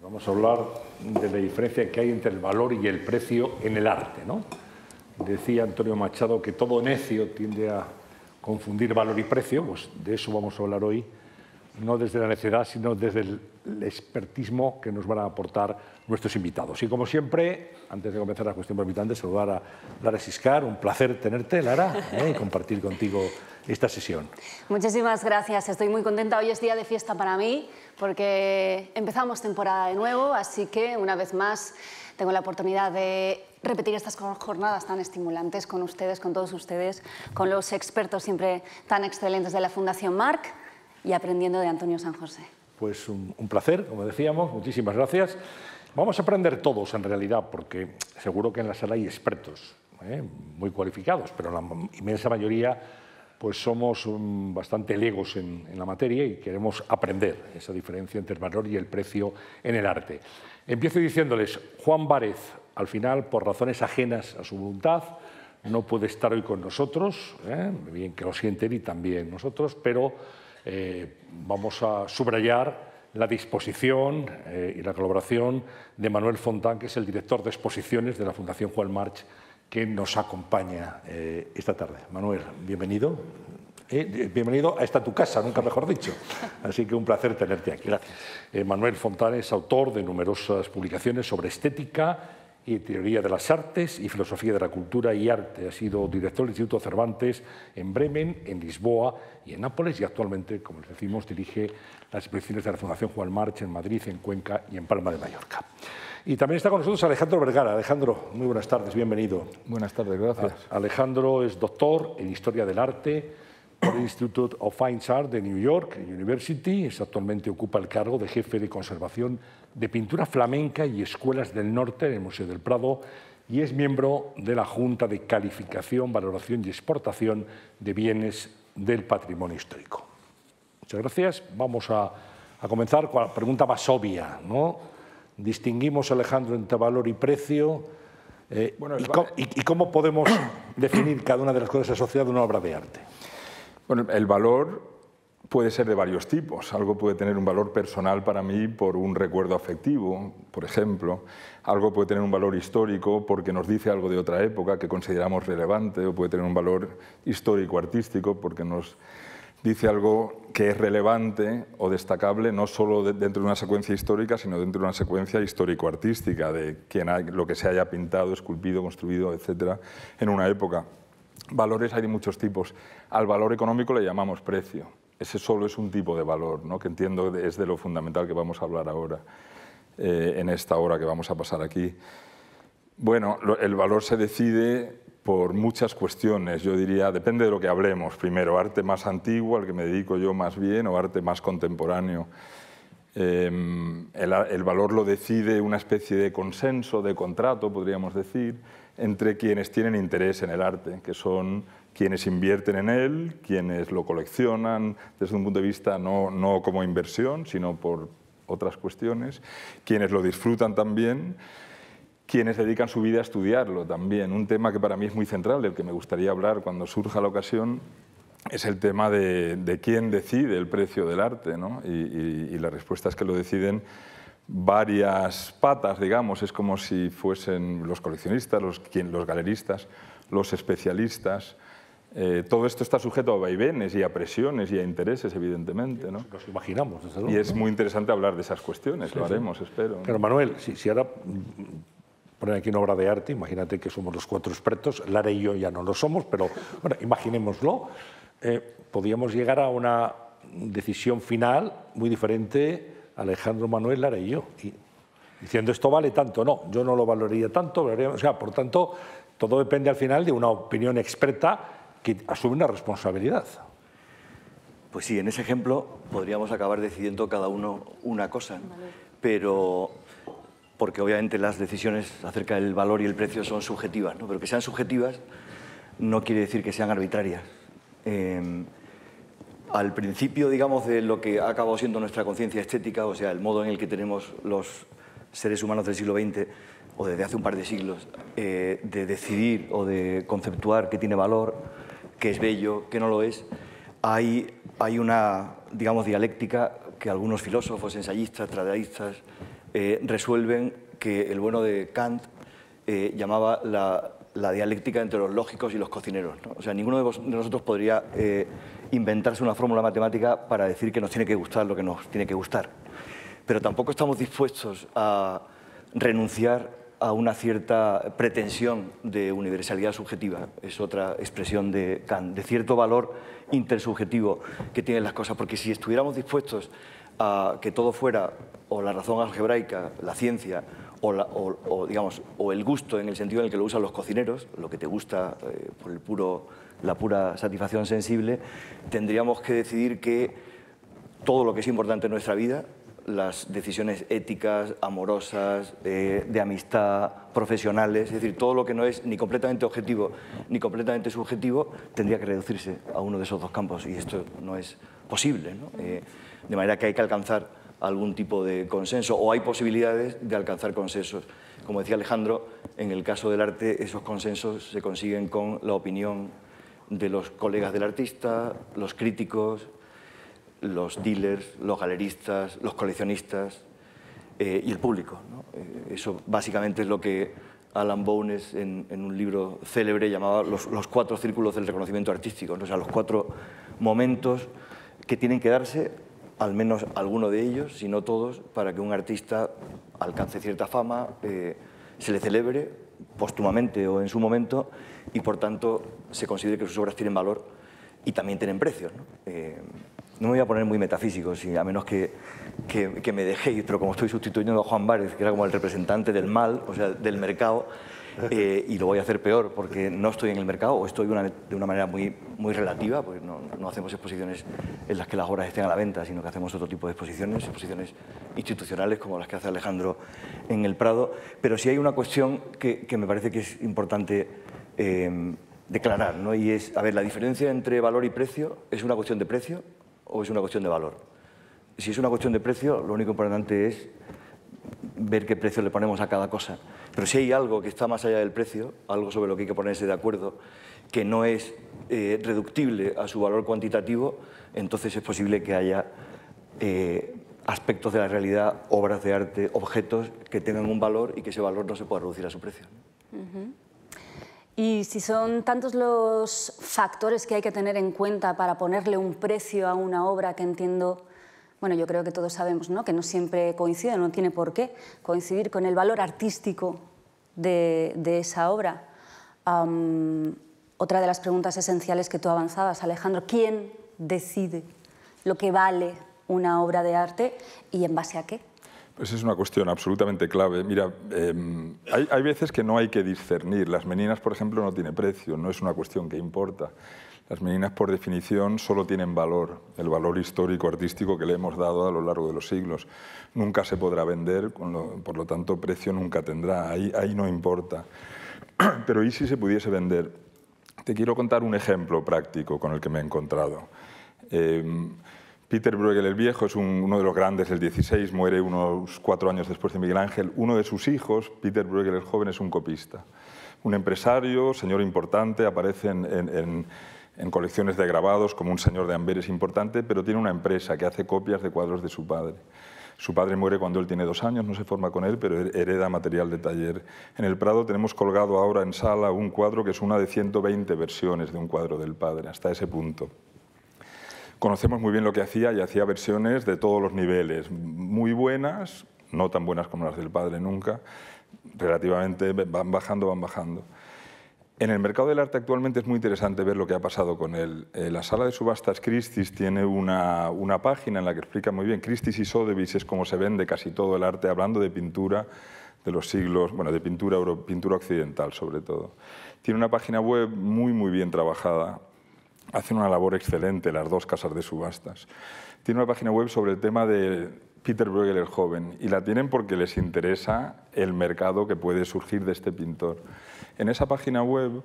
Vamos a hablar de la diferencia que hay entre el valor y el precio en el arte, ¿no? Decía Antonio Machado que todo necio tiende a confundir valor y precio, pues de eso vamos a hablar hoy, no desde la necedad, sino desde el expertismo que nos van a aportar nuestros invitados. Y como siempre, antes de comenzar la cuestión palpitante, saludar a Lara Siscar. Un placer tenerte, Lara, y compartir contigo esta sesión. Muchísimas gracias, estoy muy contenta. Hoy es día de fiesta para mí porque empezamos temporada de nuevo, así que una vez más tengo la oportunidad de repetir estas jornadas tan estimulantes con ustedes, con todos ustedes, con los expertos siempre tan excelentes de la Fundación Marc y aprendiendo de Antonio San José. Pues un placer, como decíamos, muchísimas gracias. Vamos a aprender todos en realidad, porque seguro que en la sala hay expertos muy cualificados, pero la inmensa mayoría pues somos bastante legos en la materia y queremos aprender esa diferencia entre el valor y el precio en el arte. Empiezo diciéndoles, Juan Várez, al final, por razones ajenas a su voluntad, no puede estar hoy con nosotros, bien que lo sienten y también nosotros, pero vamos a subrayar la disposición y la colaboración de Manuel Fontán, que es el director de exposiciones de la Fundación Juan March, que nos acompaña esta tarde. Manuel, bienvenido. Bienvenido a esta tu casa, nunca mejor dicho. Así que un placer tenerte aquí. Gracias. Manuel Fontán es autor de numerosas publicaciones sobre estética y teoría de las artes y filosofía de la cultura y arte. Ha sido director del Instituto Cervantes en Bremen, en Lisboa y en Nápoles, y actualmente, como les decimos, dirige las exposiciones de la Fundación Juan March en Madrid, en Cuenca y en Palma de Mallorca. Y también está con nosotros Alejandro Vergara. Alejandro, muy buenas tardes, bienvenido. Buenas tardes, gracias. Alejandro es doctor en Historia del Arte por el Institute of Fine Arts de New York University. Actualmente ocupa el cargo de jefe de conservación de pintura flamenca y escuelas del norte en el Museo del Prado y es miembro de la Junta de Calificación, Valoración y Exportación de Bienes del Patrimonio Histórico. Muchas gracias. Vamos a comenzar con la pregunta más obvia, ¿no? Distinguimos, Alejandro, entre valor y precio. ¿Y cómo podemos definir cada una de las cosas asociadas a una obra de arte? Bueno, el valor puede ser de varios tipos. Algo puede tener un valor personal para mí por un recuerdo afectivo, por ejemplo. Algo puede tener un valor histórico porque nos dice algo de otra época que consideramos relevante, o puede tener un valor histórico-artístico porque nos dice algo que es relevante o destacable no solo dentro de una secuencia histórica, sino dentro de una secuencia histórico-artística de lo que se haya pintado, esculpido, construido, etcétera, en una época. Valores hay de muchos tipos. Al valor económico le llamamos precio. Ese solo es un tipo de valor, ¿no? Que entiendo es de lo fundamental que vamos a hablar ahora, en esta hora que vamos a pasar aquí. Bueno, el valor se decide por muchas cuestiones. Yo diría, depende de lo que hablemos. Primero, arte más antiguo, al que me dedico yo más bien, o arte más contemporáneo. El valor lo decide una especie de consenso, de contrato, podríamos decir, entre quienes tienen interés en el arte, que son quienes invierten en él, quienes lo coleccionan desde un punto de vista no como inversión, sino por otras cuestiones, quienes lo disfrutan también, quienes dedican su vida a estudiarlo también. Un tema que para mí es muy central, del que me gustaría hablar cuando surja la ocasión, es el tema de quién decide el precio del arte, ¿no? Y la respuesta es que lo deciden varias patas, digamos. Es como si fuesen los coleccionistas, los galeristas, los especialistas. Todo esto está sujeto a vaivenes y a presiones y a intereses, evidentemente, ¿no? Nos imaginamos, desde luego. Y es muy interesante hablar de esas cuestiones, lo haremos, espero. Pero Manuel, si ahora ponen aquí una obra de arte, imagínate que somos los cuatro expertos, Lara y yo ya no lo somos, pero bueno, imaginémoslo, podríamos llegar a una decisión final muy diferente, Alejandro, Manuel, Lara y yo, y diciendo esto vale tanto. No, yo no lo valoraría tanto, o sea, por tanto, todo depende al final de una opinión experta que asume una responsabilidad. Pues sí, en ese ejemplo podríamos acabar decidiendo cada uno una cosa, pero porque obviamente las decisiones acerca del valor y el precio son subjetivas, ¿no? Pero que sean subjetivas no quiere decir que sean arbitrarias. Al principio, digamos, de lo que ha acabado siendo nuestra conciencia estética, o sea, el modo en el que tenemos los seres humanos del siglo XX, o desde hace un par de siglos, de decidir o de conceptuar qué tiene valor, qué es bello, qué no lo es, hay una, digamos, dialéctica que algunos filósofos, ensayistas, tratadoras, resuelven que el bueno de Kant llamaba la dialéctica entre los lógicos y los cocineros, ¿no? O sea, ninguno de nosotros podría inventarse una fórmula matemática para decir que nos tiene que gustar lo que nos tiene que gustar. Pero tampoco estamos dispuestos a renunciar a una cierta pretensión de universalidad subjetiva, es otra expresión de Kant, de cierto valor intersubjetivo que tienen las cosas, porque si estuviéramos dispuestos a que todo fuera o la razón algebraica, la ciencia, o el gusto en el sentido en el que lo usan los cocineros, lo que te gusta por la pura satisfacción sensible, tendríamos que decidir que todo lo que es importante en nuestra vida, las decisiones éticas, amorosas, de amistad, profesionales, es decir, todo lo que no es ni completamente objetivo ni completamente subjetivo, tendría que reducirse a uno de esos dos campos, y esto no es posible, ¿no? De manera que hay que alcanzar algún tipo de consenso, o hay posibilidades de alcanzar consensos. Como decía Alejandro, en el caso del arte, esos consensos se consiguen con la opinión de los colegas del artista, los críticos, los dealers, los galeristas, los coleccionistas y el público, ¿no? Eso básicamente es lo que Alan Bowness en un libro célebre llamaba los 4 círculos del reconocimiento artístico, ¿no? O sea, los 4 momentos que tienen que darse, al menos alguno de ellos, si no todos, para que un artista alcance cierta fama, se le celebre póstumamente o en su momento, y por tanto se considere que sus obras tienen valor y también tienen precios, ¿no? No me voy a poner muy metafísico, a menos que me dejéis, pero como estoy sustituyendo a Juan Várez, que era como el representante del mal, o sea, del mercado, y lo voy a hacer peor porque no estoy en el mercado, o estoy de una manera muy relativa, porque no hacemos exposiciones en las que las obras estén a la venta, sino que hacemos otro tipo de exposiciones institucionales como las que hace Alejandro en el Prado. Pero sí hay una cuestión que me parece que es importante declarar, ¿no? Y es, a ver, la diferencia entre valor y precio, ¿es una cuestión de precio o es una cuestión de valor? Si es una cuestión de precio, lo único importante es ver qué precio le ponemos a cada cosa. Pero si hay algo que está más allá del precio, algo sobre lo que hay que ponerse de acuerdo, que no es reductible a su valor cuantitativo, entonces es posible que haya aspectos de la realidad, obras de arte, objetos que tengan un valor y que ese valor no se pueda reducir a su precio. Y si son tantos los factores que hay que tener en cuenta para ponerle un precio a una obra, que entiendo, bueno, yo creo que todos sabemos, ¿no?, que no siempre coincide, no tiene por qué coincidir con el valor artístico de esa obra. Otra de las preguntas esenciales que tú avanzabas, Alejandro, ¿quién decide lo que vale una obra de arte y en base a qué? Pues es una cuestión absolutamente clave. Mira, hay veces que no hay que discernir. Las meninas, por ejemplo, no tiene precio, no es una cuestión que importa. Las meninas, por definición, solo tienen valor, el valor histórico, artístico que le hemos dado a lo largo de los siglos. Nunca se podrá vender, por lo tanto, precio nunca tendrá, ahí no importa. Pero ¿y si se pudiese vender? Te quiero contar un ejemplo práctico con el que me he encontrado. Peter Bruegel el Viejo es uno de los grandes del 16, muere unos 4 años después de Miguel Ángel. Uno de sus hijos, Peter Bruegel el Joven, es un copista. Un empresario, señor importante, aparece en colecciones de grabados como un señor de Amberes importante, pero tiene una empresa que hace copias de cuadros de su padre. Su padre muere cuando él tiene 2 años, no se forma con él, pero hereda material de taller. En el Prado tenemos colgado ahora en sala un cuadro que es una de 120 versiones de un cuadro del padre, hasta ese punto. Conocemos muy bien lo que hacía y hacía versiones de todos los niveles, muy buenas, no tan buenas como las del padre nunca, relativamente van bajando, van bajando. En el mercado del arte actualmente es muy interesante ver lo que ha pasado con él. La sala de subastas Christie's tiene una página en la que explica muy bien. Christie's y Sotheby's es como se vende casi todo el arte, hablando de pintura de los siglos, bueno, de pintura occidental sobre todo. Tiene una página web muy bien trabajada. Hacen una labor excelente las 2 casas de subastas. Tiene una página web sobre el tema de Peter Bruegel el Joven, y la tienen porque les interesa el mercado que puede surgir de este pintor. En esa página web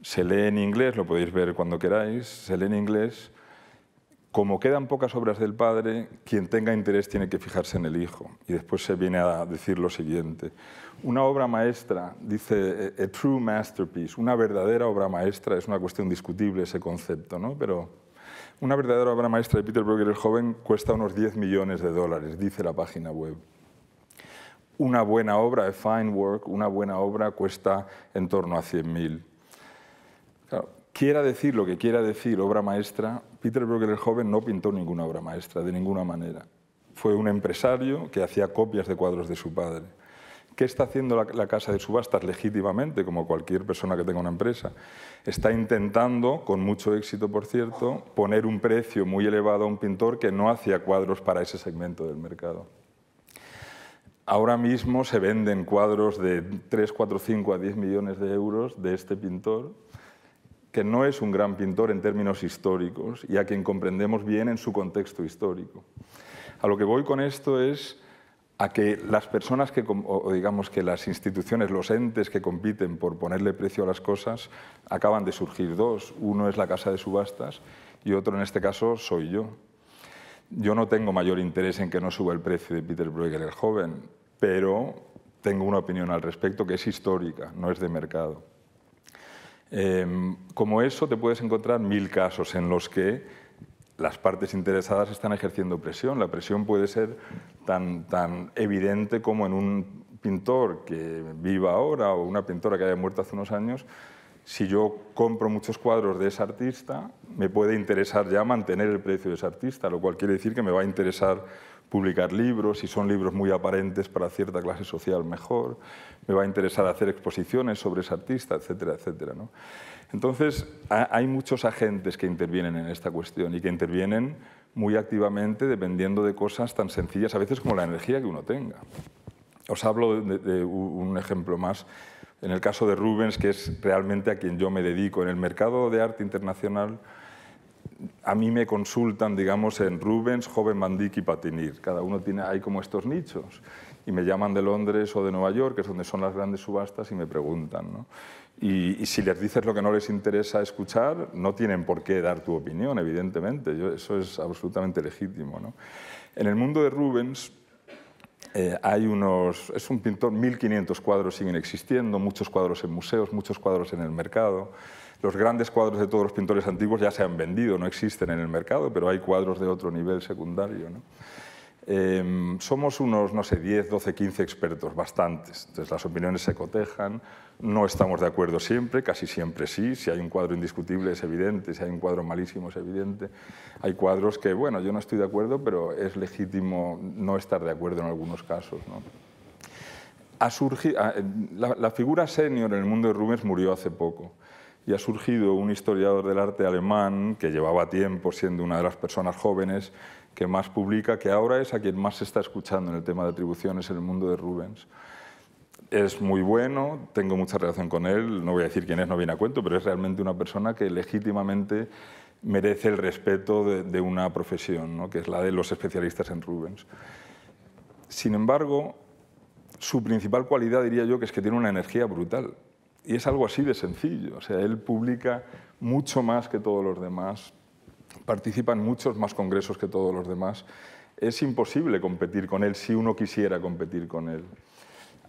se lee en inglés, lo podéis ver cuando queráis, se lee en inglés. Como quedan pocas obras del padre, quien tenga interés tiene que fijarse en el hijo. Y después se viene a decir lo siguiente. Una obra maestra, dice, a true masterpiece, una verdadera obra maestra, es una cuestión discutible ese concepto, ¿no? Pero una verdadera obra maestra de Peter Bruegel el Joven cuesta unos $10 millones, dice la página web. una buena obra, a fine work, una buena obra cuesta en torno a 100.000. Claro, quiera decir lo que quiera decir obra maestra, Peter Bruegel el joven no pintó ninguna obra maestra, de ninguna manera. Fue un empresario que hacía copias de cuadros de su padre. ¿Qué está haciendo la casa de subastas legítimamente, como cualquier persona que tenga una empresa? Está intentando, con mucho éxito por cierto, poner un precio muy elevado a un pintor que no hacía cuadros para ese segmento del mercado. Ahora mismo se venden cuadros de 3, 4, 5 a 10 millones de euros de este pintor, que no es un gran pintor en términos históricos y a quien comprendemos bien en su contexto histórico. A lo que voy con esto es a que las personas o digamos que las instituciones, los entes que compiten por ponerle precio a las cosas, acaban de surgir dos. Uno es la casa de subastas y otro en este caso soy yo. Yo no tengo mayor interés en que no suba el precio de Peter Bruegel el joven, pero tengo una opinión al respecto que es histórica, no es de mercado. Como eso te puedes encontrar 1000 casos en los que las partes interesadas están ejerciendo presión. La presión puede ser tan evidente como en un pintor que viva ahora o una pintora que haya muerto hace unos años. Si yo compro muchos cuadros de ese artista, me puede interesar ya mantener el precio de ese artista, lo cual quiere decir que me va a interesar publicar libros, si son libros muy aparentes para cierta clase social, mejor. Me va a interesar hacer exposiciones sobre ese artista, etcétera, etcétera, ¿no? Entonces, hay muchos agentes que intervienen en esta cuestión y que intervienen muy activamente dependiendo de cosas tan sencillas, a veces como la energía que uno tenga. Os hablo de un ejemplo más. En el caso de Rubens, que es realmente a quien yo me dedico. En el mercado de arte internacional, a mí me consultan, digamos, en Rubens, Joven Van Dyck y Patinir. Cada uno hay como estos nichos. Y me llaman de Londres o de Nueva York, que es donde son las grandes subastas, y me preguntan, ¿no? Y si les dices lo que no les interesa escuchar, no tienen por qué dar tu opinión, evidentemente. Eso es absolutamente legítimo, ¿no? En el mundo de Rubens es un pintor, 1500 cuadros siguen existiendo, muchos cuadros en museos, muchos cuadros en el mercado. Los grandes cuadros de todos los pintores antiguos ya se han vendido, no existen en el mercado, pero hay cuadros de otro nivel secundario, ¿no? Somos unos, no sé, 10, 12, 15 expertos, bastantes. Entonces las opiniones se cotejan, no estamos de acuerdo siempre, casi siempre sí. Si hay un cuadro indiscutible es evidente, si hay un cuadro malísimo es evidente. Hay cuadros que, bueno, yo no estoy de acuerdo, pero es legítimo no estar de acuerdo en algunos casos, ¿no? La figura senior en el mundo de Rubens murió hace poco. Y ha surgido un historiador del arte alemán que llevaba tiempo siendo una de las personas jóvenes que más publica, que ahora es a quien más se está escuchando en el tema de atribuciones en el mundo de Rubens. Es muy bueno, tengo mucha relación con él, no voy a decir quién es, no viene a cuento, pero es realmente una persona que legítimamente merece el respeto de una profesión, ¿no? Que es la de los especialistas en Rubens. Sin embargo, su principal cualidad, diría yo, que es que tiene una energía brutal. Y es algo así de sencillo. O sea, él publica mucho más que todos los demás, participa en muchos más congresos que todos los demás. Es imposible competir con él si uno quisiera competir con él.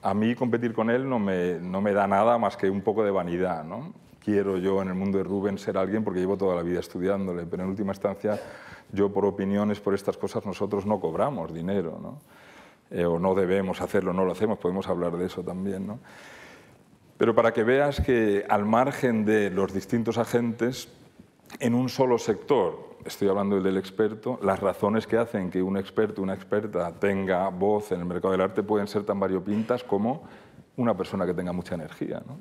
A mí competir con él no me da nada más que un poco de vanidad, ¿no? Quiero yo en el mundo de Rubens ser alguien porque llevo toda la vida estudiándole, pero en última instancia yo por opiniones, por estas cosas, nosotros no cobramos dinero, ¿no? O no debemos hacerlo, no lo hacemos, podemos hablar de eso también, ¿no? Pero para que veas que al margen de los distintos agentes, en un solo sector, estoy hablando del experto, las razones que hacen que un experto, una experta tenga voz en el mercado del arte pueden ser tan variopintas como una persona que tenga mucha energía, ¿no?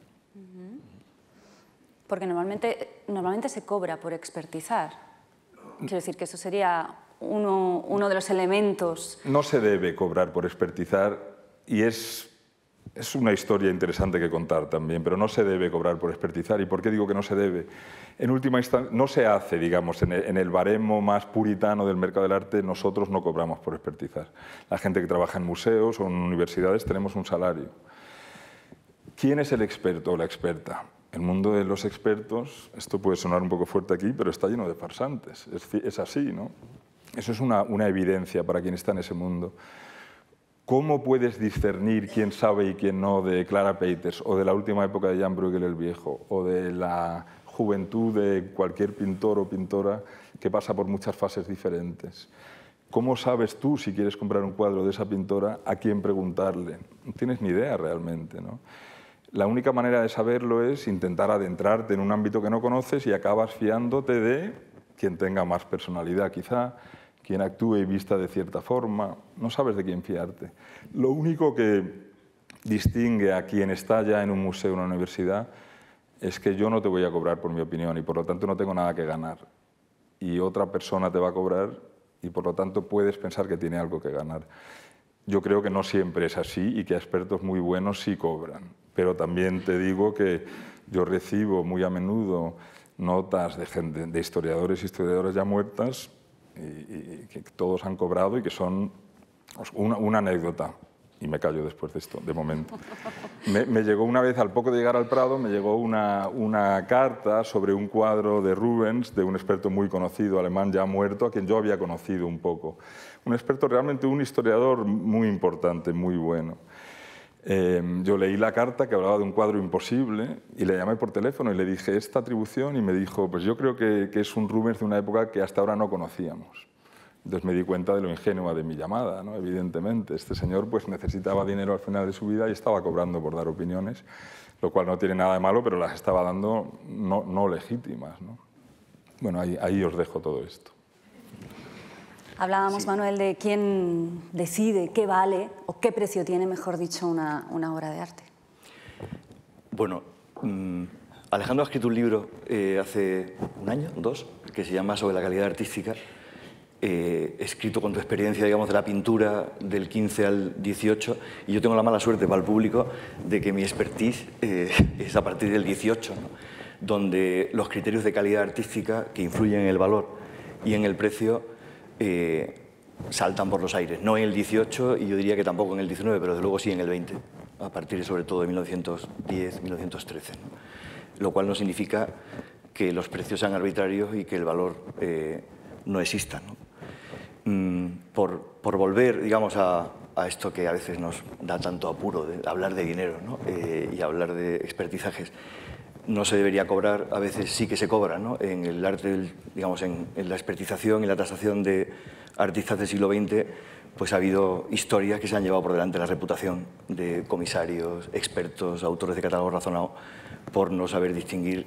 Porque normalmente se cobra por expertizar. Quiero decir que eso sería uno de los elementos. No se debe cobrar por expertizar y es una historia interesante que contar también, pero no se debe cobrar por expertizar. ¿Y por qué digo que no se debe? En última instancia, no se hace, digamos, en el baremo más puritano del mercado del arte, nosotros no cobramos por expertizar. La gente que trabaja en museos o en universidades tenemos un salario. ¿Quién es el experto o la experta? El mundo de los expertos, esto puede sonar un poco fuerte aquí, pero está lleno de farsantes. Es así, ¿no? Eso es una evidencia para quien está en ese mundo. ¿Cómo puedes discernir quién sabe y quién no de Clara Peiters o de la última época de Jan Bruegel el Viejo o de la juventud de cualquier pintor o pintora que pasa por muchas fases diferentes? ¿Cómo sabes tú, si quieres comprar un cuadro de esa pintora, a quién preguntarle? No tienes ni idea realmente, ¿no? La única manera de saberlo es intentar adentrarte en un ámbito que no conoces y acabas fiándote de quien tenga más personalidad, quizá, quien actúe y vista de cierta forma. No sabes de quién fiarte. Lo único que distingue a quien está ya en un museo o una universidad es que yo no te voy a cobrar por mi opinión y por lo tanto no tengo nada que ganar. Y otra persona te va a cobrar y por lo tanto puedes pensar que tiene algo que ganar. Yo creo que no siempre es así y que expertos muy buenos sí cobran. Pero también te digo que yo recibo muy a menudo notas de gente, de historiadores y historiadoras ya muertas y que todos han cobrado y que son una anécdota. Y me callo después de esto, de momento. Me llegó una vez, al poco de llegar al Prado, me llegó una carta sobre un cuadro de Rubens, de un experto muy conocido, alemán ya muerto, a quien yo había conocido un poco. Un experto, realmente un historiador muy importante, muy bueno. Yo leí la carta que hablaba de un cuadro imposible y le llamé por teléfono y le dije esta atribución y me dijo, pues yo creo que es un Rubens de una época que hasta ahora no conocíamos. Entonces me di cuenta de lo ingenua de mi llamada, ¿no? Evidentemente. Este señor pues, necesitaba dinero al final de su vida y estaba cobrando por dar opiniones, lo cual no tiene nada de malo, pero las estaba dando no legítimas, ¿no? Bueno, ahí os dejo todo esto. Hablábamos, sí, Manuel, de quién decide qué vale o qué precio tiene, mejor dicho, una obra de arte. Bueno, Alejandro ha escrito un libro hace un año, 2, que se llama Sobre la calidad artística, escrito con tu experiencia, digamos, de la pintura del 15 al 18, y yo tengo la mala suerte para el público de que mi expertise es a partir del 18, ¿no? Donde los criterios de calidad artística que influyen en el valor y en el precio saltan por los aires. No en el 18 y yo diría que tampoco en el 19, pero desde luego sí en el 20, a partir sobre todo de 1910, 1913, ¿no? Lo cual no significa que los precios sean arbitrarios y que el valor no exista, ¿no? Por volver, digamos, a esto que a veces nos da tanto apuro, de hablar de dinero, ¿no? Y hablar de expertizajes. No se debería cobrar, a veces sí que se cobra, ¿no? En el arte, digamos, en la expertización y la tasación de artistas del siglo XX, pues ha habido historias que se han llevado por delante la reputación de comisarios, expertos, autores de catálogo razonado, por no saber distinguir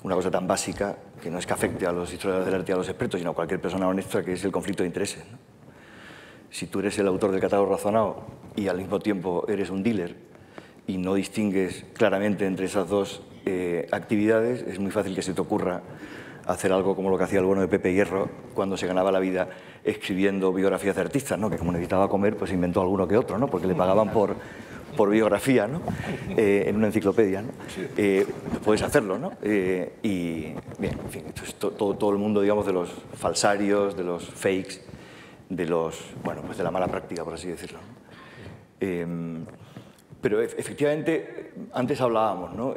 una cosa tan básica, que no es que afecte a los historiadores del arte y a los expertos, sino a cualquier persona honesta, que es el conflicto de intereses, ¿no? Si tú eres el autor del catálogo razonado y al mismo tiempo eres un dealer y no distingues claramente entre esas dos actividades, es muy fácil que se te ocurra hacer algo como lo que hacía el bueno de Pepe Hierro cuando se ganaba la vida escribiendo biografías de artistas, ¿no? Que como necesitaba comer, pues inventó alguno que otro, ¿no? Porque le pagaban por biografía, ¿no? En una enciclopedia, ¿no? Puedes hacerlo, ¿no? Y bien, en fin, esto es todo el mundo, digamos, de los falsarios, de los fakes, de los, bueno, pues de la mala práctica, por así decirlo, ¿no? Pero efectivamente, antes hablábamos, ¿no?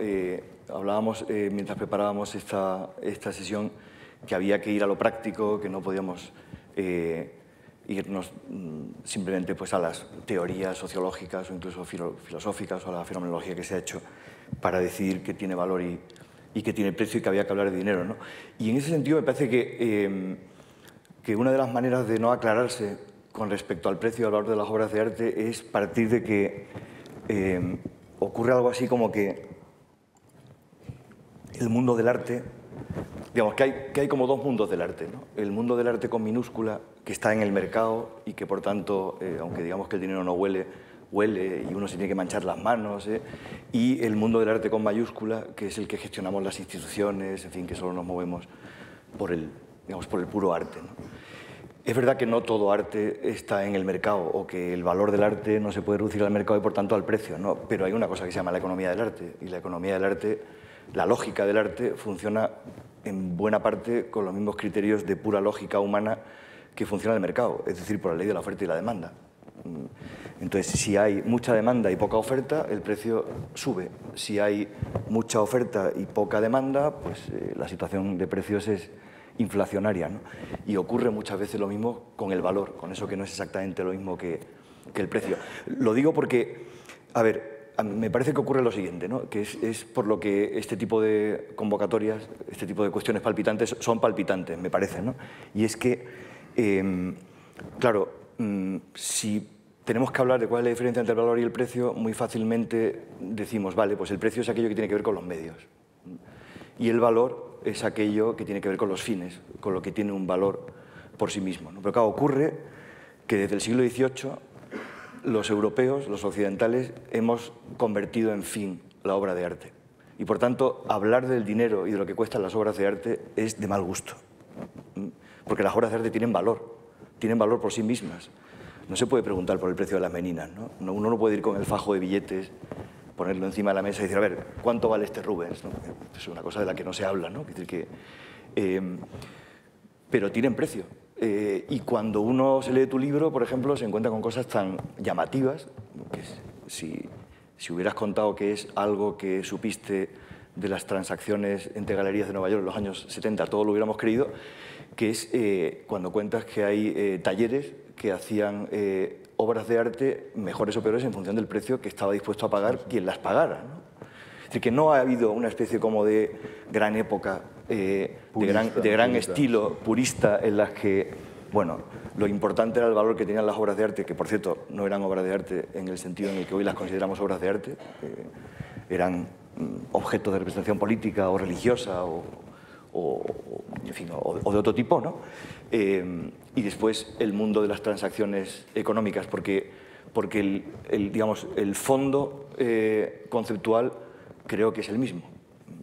Hablábamos mientras preparábamos esta sesión que había que ir a lo práctico, que no podíamos irnos simplemente pues, a las teorías sociológicas o incluso filosóficas o a la fenomenología que se ha hecho para decidir qué tiene valor y qué tiene precio y que había que hablar de dinero, ¿no? Y en ese sentido me parece que una de las maneras de no aclararse con respecto al precio y al valor de las obras de arte es partir de que ocurre algo así como que el mundo del arte, digamos que hay como dos mundos del arte, ¿no? El mundo del arte con minúscula, que está en el mercado y que por tanto, aunque digamos que el dinero no huele y uno se tiene que manchar las manos, y el mundo del arte con mayúscula, que es el que gestionamos las instituciones, en fin, que solo nos movemos por el puro arte, ¿no? Es verdad que no todo arte está en el mercado o que el valor del arte no se puede reducir al mercado y por tanto al precio, ¿no? Pero hay una cosa que se llama la economía del arte y la economía del arte, la lógica del arte funciona en buena parte con los mismos criterios de pura lógica humana que funciona el mercado, es decir, por la ley de la oferta y la demanda. Entonces, si hay mucha demanda y poca oferta, el precio sube. Si hay mucha oferta y poca demanda, pues la situación de precios es inflacionaria, ¿no? Y ocurre muchas veces lo mismo con el valor, con eso que no es exactamente lo mismo que el precio. Lo digo porque, a ver, me parece que ocurre lo siguiente, ¿no? Que es por lo que este tipo de convocatorias, este tipo de cuestiones palpitantes son palpitantes, me parece, ¿no? Y es que Claro, si tenemos que hablar de cuál es la diferencia entre el valor y el precio, muy fácilmente decimos, vale, pues el precio es aquello que tiene que ver con los medios. Y el valor es aquello que tiene que ver con los fines, con lo que tiene un valor por sí mismo, ¿no? Pero claro, ocurre que desde el siglo XVIII los europeos, los occidentales, hemos convertido en fin la obra de arte. Y por tanto, hablar del dinero y de lo que cuestan las obras de arte es de mal gusto. Porque las obras de arte tienen valor por sí mismas. No se puede preguntar por el precio de las meninas, ¿no? Uno no puede ir con el fajo de billetes, ponerlo encima de la mesa y decir, a ver, ¿cuánto vale este Rubens? ¿No? Es una cosa de la que no se habla, ¿no? Es decir, pero tienen precio. Y cuando uno se lee tu libro, por ejemplo, se encuentra con cosas tan llamativas, que si hubieras contado que es algo que supiste de las transacciones entre galerías de Nueva York en los años 70, todo lo hubiéramos creído, que es cuando cuentas que hay talleres que hacían obras de arte mejores o peores en función del precio que estaba dispuesto a pagar quien las pagara, ¿no? Es decir, que no ha habido una especie como de gran época, de gran estilo purista en las que, bueno, lo importante era el valor que tenían las obras de arte, que por cierto no eran obras de arte en el sentido en el que hoy las consideramos obras de arte, eran objetos de representación política o religiosa en fin, o de otro tipo, ¿no? Y después el mundo de las transacciones económicas, porque digamos, el fondo conceptual creo que es el mismo.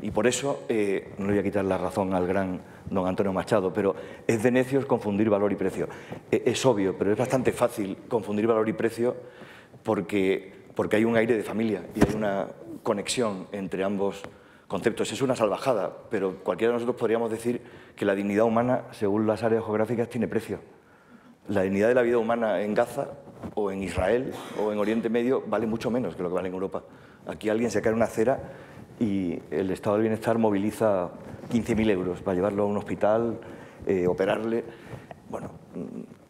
Y por eso, no le voy a quitar la razón al gran don Antonio Machado, pero es de necios confundir valor y precio. Es obvio, pero es bastante fácil confundir valor y precio porque hay un aire de familia y hay una conexión entre ambos conceptos. Es una salvajada, pero cualquiera de nosotros podríamos decir que la dignidad humana, según las áreas geográficas, tiene precio. La dignidad de la vida humana en Gaza, o en Israel, o en Oriente Medio, vale mucho menos que lo que vale en Europa. Aquí alguien se cae en una acera y el Estado del Bienestar moviliza 15.000 euros para llevarlo a un hospital, operarle. Bueno,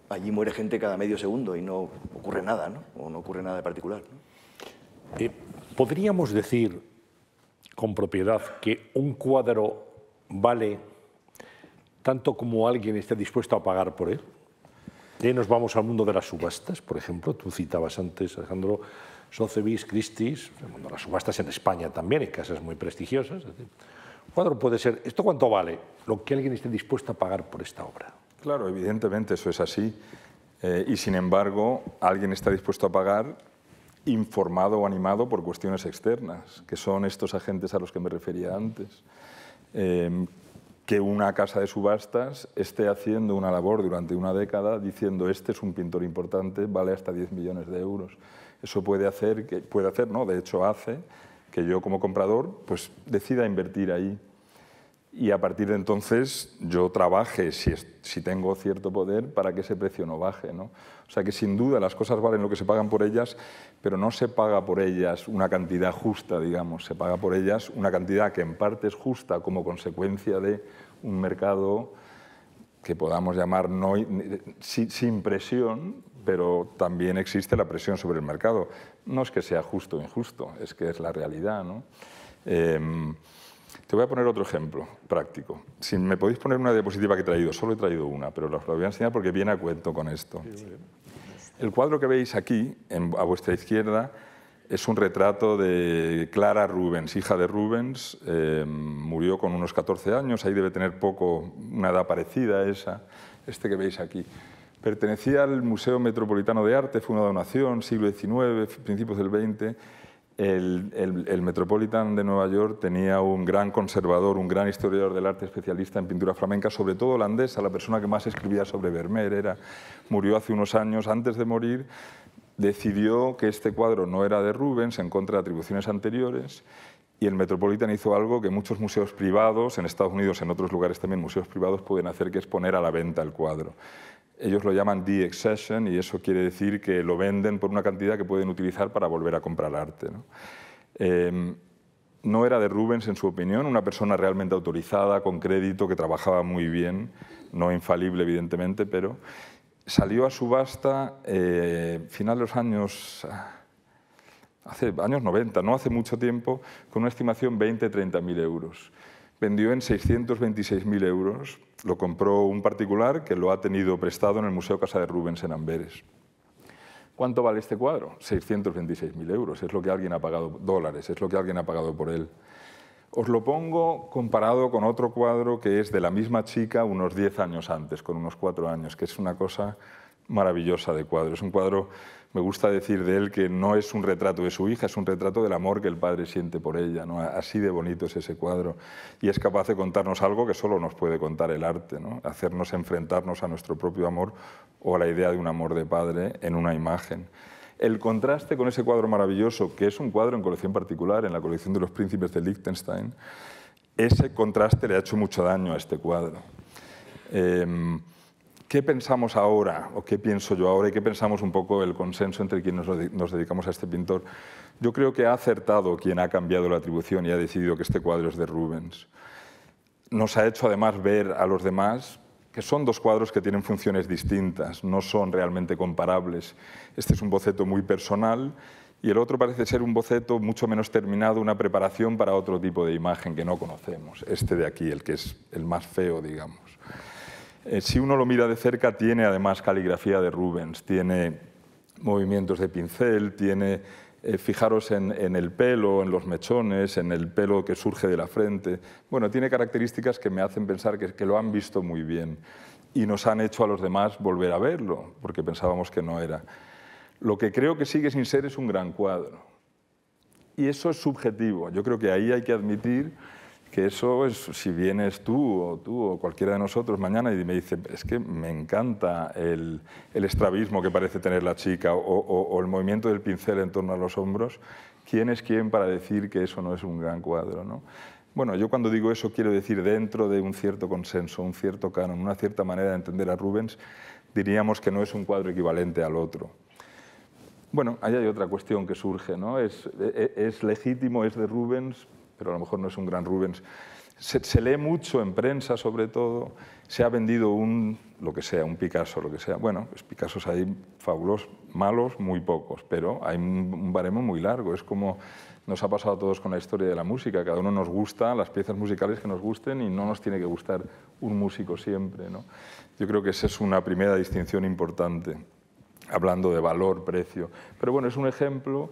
allí muere gente cada medio segundo y no ocurre nada, ¿no? O no ocurre nada de particular, ¿no? ¿Podríamos decir con propiedad que un cuadro vale tanto como alguien esté dispuesto a pagar por él? Y ahí nos vamos al mundo de las subastas, por ejemplo. Tú citabas antes, Alejandro, Sotheby's, Christie's, el mundo de las subastas en España también, hay casas muy prestigiosas. Es decir, un cuadro puede ser, ¿esto cuánto vale? Lo que alguien esté dispuesto a pagar por esta obra. Claro, evidentemente eso es así. Y sin embargo, alguien está dispuesto a pagar informado o animado por cuestiones externas, que son estos agentes a los que me refería antes. Que una casa de subastas esté haciendo una labor durante una década diciendo este es un pintor importante, vale hasta 10 millones de euros. Eso puede hacer, no, de hecho hace que yo como comprador pues decida invertir ahí. Y a partir de entonces yo trabaje, si tengo cierto poder, para que ese precio no baje, ¿no? O sea que sin duda las cosas valen lo que se pagan por ellas, pero no se paga por ellas una cantidad justa, digamos, se paga por ellas una cantidad que en parte es justa como consecuencia de un mercado que podamos llamar sin presión, pero también existe la presión sobre el mercado. No es que sea justo o injusto, es que es la realidad, ¿no? Te voy a poner otro ejemplo práctico. Si me podéis poner una diapositiva que he traído, solo he traído una, pero os la voy a enseñar porque viene a cuento con esto. El cuadro que veis aquí, a vuestra izquierda, es un retrato de Clara Rubens, hija de Rubens. Murió con unos 14 años, ahí debe tener una edad parecida a esa, este que veis aquí. Pertenecía al Museo Metropolitano de Arte, fue una donación, siglo XIX, principios del XX. El Metropolitan de Nueva York tenía un gran conservador, un gran historiador del arte especialista en pintura flamenca, sobre todo holandesa, la persona que más escribía sobre Vermeer. Murió hace unos años. Antes de morir decidió que este cuadro no era de Rubens, en contra de atribuciones anteriores, y el Metropolitan hizo algo que muchos museos privados, en Estados Unidos, en otros lugares también museos privados pueden hacer, que es poner a la venta el cuadro. Ellos lo llaman de-accession y eso quiere decir que lo venden por una cantidad que pueden utilizar para volver a comprar arte, ¿no? No era de Rubens, en su opinión, una persona realmente autorizada, con crédito, que trabajaba muy bien, no infalible, evidentemente, pero salió a subasta final de los años 90, no hace mucho tiempo, con una estimación 20-30.000 euros. vendió en 626.000 euros. Lo compró un particular que lo ha tenido prestado en el Museo Casa de Rubens en Amberes. ¿Cuánto vale este cuadro? 626.000 euros. Es lo que alguien ha pagado, dólares, es lo que alguien ha pagado por él. Os lo pongo comparado con otro cuadro que es de la misma chica unos 10 años antes, con unos 4 años, que es una cosa maravillosa de cuadro. Es un cuadro, me gusta decir de él, que no es un retrato de su hija, es un retrato del amor que el padre siente por ella, ¿no? Así de bonito es ese cuadro. Y es capaz de contarnos algo que solo nos puede contar el arte, ¿no? Hacernos enfrentarnos a nuestro propio amor o a la idea de un amor de padre en una imagen. El contraste con ese cuadro maravilloso, que es un cuadro en colección particular, en la colección de los príncipes de Liechtenstein, ese contraste le ha hecho mucho daño a este cuadro. ¿Qué pensamos ahora, o qué pienso yo ahora, y qué pensamos un poco el consenso entre quienes nos dedicamos a este pintor? Yo creo que ha acertado quien ha cambiado la atribución y ha decidido que este cuadro es de Rubens. Nos ha hecho además ver a los demás que son dos cuadros que tienen funciones distintas, no son realmente comparables. Este es un boceto muy personal y el otro parece ser un boceto mucho menos terminado, una preparación para otro tipo de imagen que no conocemos. Este de aquí, el que es el más feo, digamos. Si uno lo mira de cerca, tiene además caligrafía de Rubens, tiene movimientos de pincel, tiene, fijaros en el pelo, en los mechones, en el pelo que surge de la frente. Bueno, tiene características que me hacen pensar que lo han visto muy bien y nos han hecho a los demás volver a verlo, porque pensábamos que no era. Lo que creo que sigue sin ser es un gran cuadro. Y eso es subjetivo. Yo creo que ahí hay que admitir que eso es, si vienes tú o cualquiera de nosotros mañana y me dice, es que me encanta el estrabismo que parece tener la chica o el movimiento del pincel en torno a los hombros, ¿quién es quién para decir que eso no es un gran cuadro, ¿no? Bueno, yo cuando digo eso quiero decir dentro de un cierto consenso, un cierto canon, una cierta manera de entender a Rubens, diríamos que no es un cuadro equivalente al otro. Bueno, ahí hay otra cuestión que surge, ¿no? Es legítimo, es de Rubens, pero a lo mejor no es un gran Rubens. Se lee mucho en prensa, sobre todo. Se ha vendido lo que sea, un Picasso, lo que sea. Bueno, pues Picassos hay fabulosos, malos, muy pocos, pero hay un baremo muy largo. Es como nos ha pasado a todos con la historia de la música. Cada uno nos gusta las piezas musicales que nos gusten y no nos tiene que gustar un músico siempre, ¿no? Yo creo que esa es una primera distinción importante, hablando de valor, precio. Pero bueno, es un ejemplo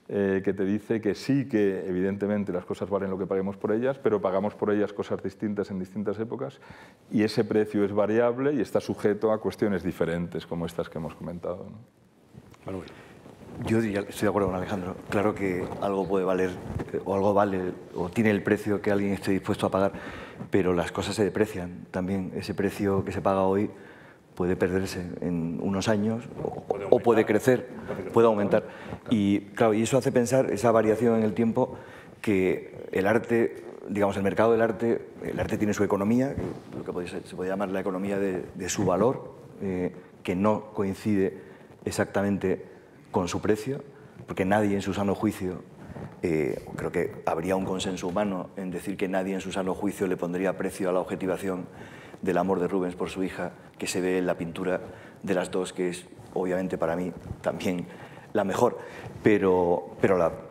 que te dice que sí, que evidentemente las cosas valen lo que paguemos por ellas, pero pagamos por ellas cosas distintas en distintas épocas y ese precio es variable y está sujeto a cuestiones diferentes como estas que hemos comentado, ¿no? Manuel. Yo diría, estoy de acuerdo con Alejandro. Claro que algo puede valer, o algo vale, o tiene el precio que alguien esté dispuesto a pagar, pero las cosas se deprecian también. Ese precio que se paga hoy puede perderse en unos años o puede crecer, puede aumentar. Y claro, y eso hace pensar esa variación en el tiempo, que el arte, digamos, el mercado del arte, el arte tiene su economía, lo que se puede llamar la economía de su valor, que no coincide exactamente con su precio, porque nadie en su sano juicio, creo que habría un consenso humano en decir que nadie en su sano juicio le pondría precio a la objetivación del amor de Rubens por su hija, que se ve en la pintura de las dos, que es obviamente para mí también la mejor, pero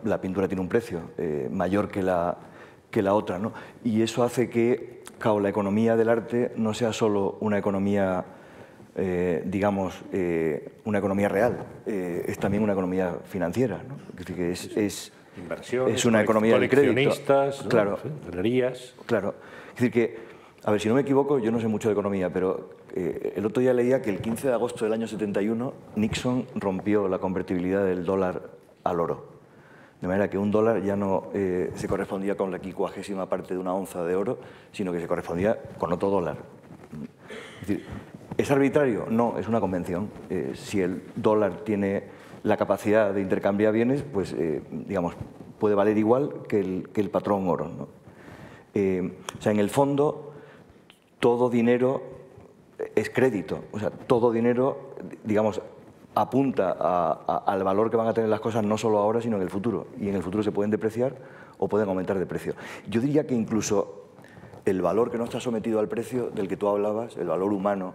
la pintura tiene un precio mayor que la otra, ¿no? Y eso hace que, claro, la economía del arte no sea solo una economía, digamos, una economía real, es también una economía financiera, ¿no? Es decir, que inversiones, es una economía de crédito. Coleccionistas, ¿no? Claro, galerías. Claro. Es decir que, a ver, si no me equivoco, yo no sé mucho de economía, pero el otro día leía que el 15 de agosto del año 71 Nixon rompió la convertibilidad del dólar al oro. De manera que un dólar ya no se correspondía con la 50ª parte de una onza de oro, sino que se correspondía con otro dólar. Es decir, ¿es arbitrario? No, es una convención. Si el dólar tiene la capacidad de intercambiar bienes, pues, digamos, puede valer igual que el patrón oro, ¿no? O sea, en el fondo, todo dinero es crédito. O sea, todo dinero, digamos, apunta al valor que van a tener las cosas no solo ahora, sino en el futuro. Y en el futuro se pueden depreciar o pueden aumentar de precio. Yo diría que incluso el valor que no está sometido al precio del que tú hablabas, el valor humano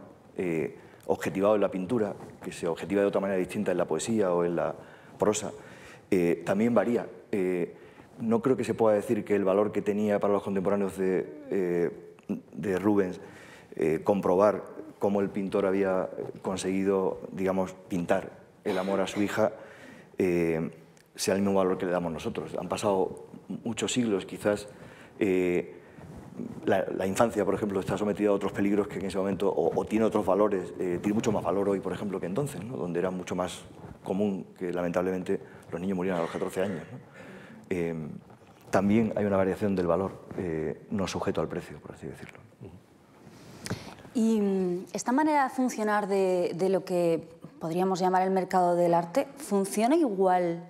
objetivado en la pintura, que se objetiva de otra manera distinta en la poesía o en la prosa, también varía. no creo que se pueda decir que el valor que tenía para los contemporáneos de Rubens comprobar cómo el pintor había conseguido, digamos, pintar el amor a su hija, sea el mismo valor que le damos nosotros. Han pasado muchos siglos, quizás la infancia, por ejemplo, está sometida a otros peligros que en ese momento, o tiene otros valores, tiene mucho más valor hoy, por ejemplo, que entonces, ¿no? Donde era mucho más común que, lamentablemente, los niños murieran a los 14 años, ¿no? También hay una variación del valor no sujeto al precio, por así decirlo. Y esta manera de funcionar de lo que podríamos llamar el mercado del arte, ¿funciona igual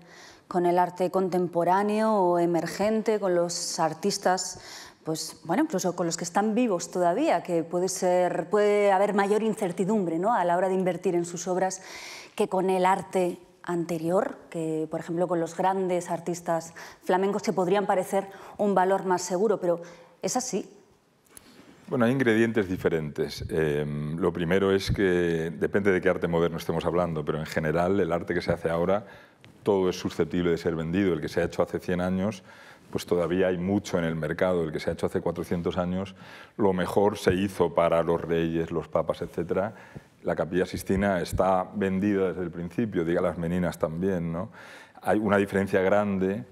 con el arte contemporáneo o emergente, con los artistas, pues bueno, incluso con los que están vivos todavía, que puede haber mayor incertidumbre, ¿no?, a la hora de invertir en sus obras, que con el arte anterior, que por ejemplo con los grandes artistas flamencos que podrían parecer un valor más seguro, pero ¿es así? Bueno, hay ingredientes diferentes. Lo primero es que depende de qué arte moderno estemos hablando, pero en general el arte que se hace ahora, todo es susceptible de ser vendido. El que se ha hecho hace 100 años, pues todavía hay mucho en el mercado. El que se ha hecho hace 400 años, lo mejor se hizo para los reyes, los papas, etc. La Capilla Sixtina está vendida desde el principio, diga las Meninas también, ¿no? Hay una diferencia grande,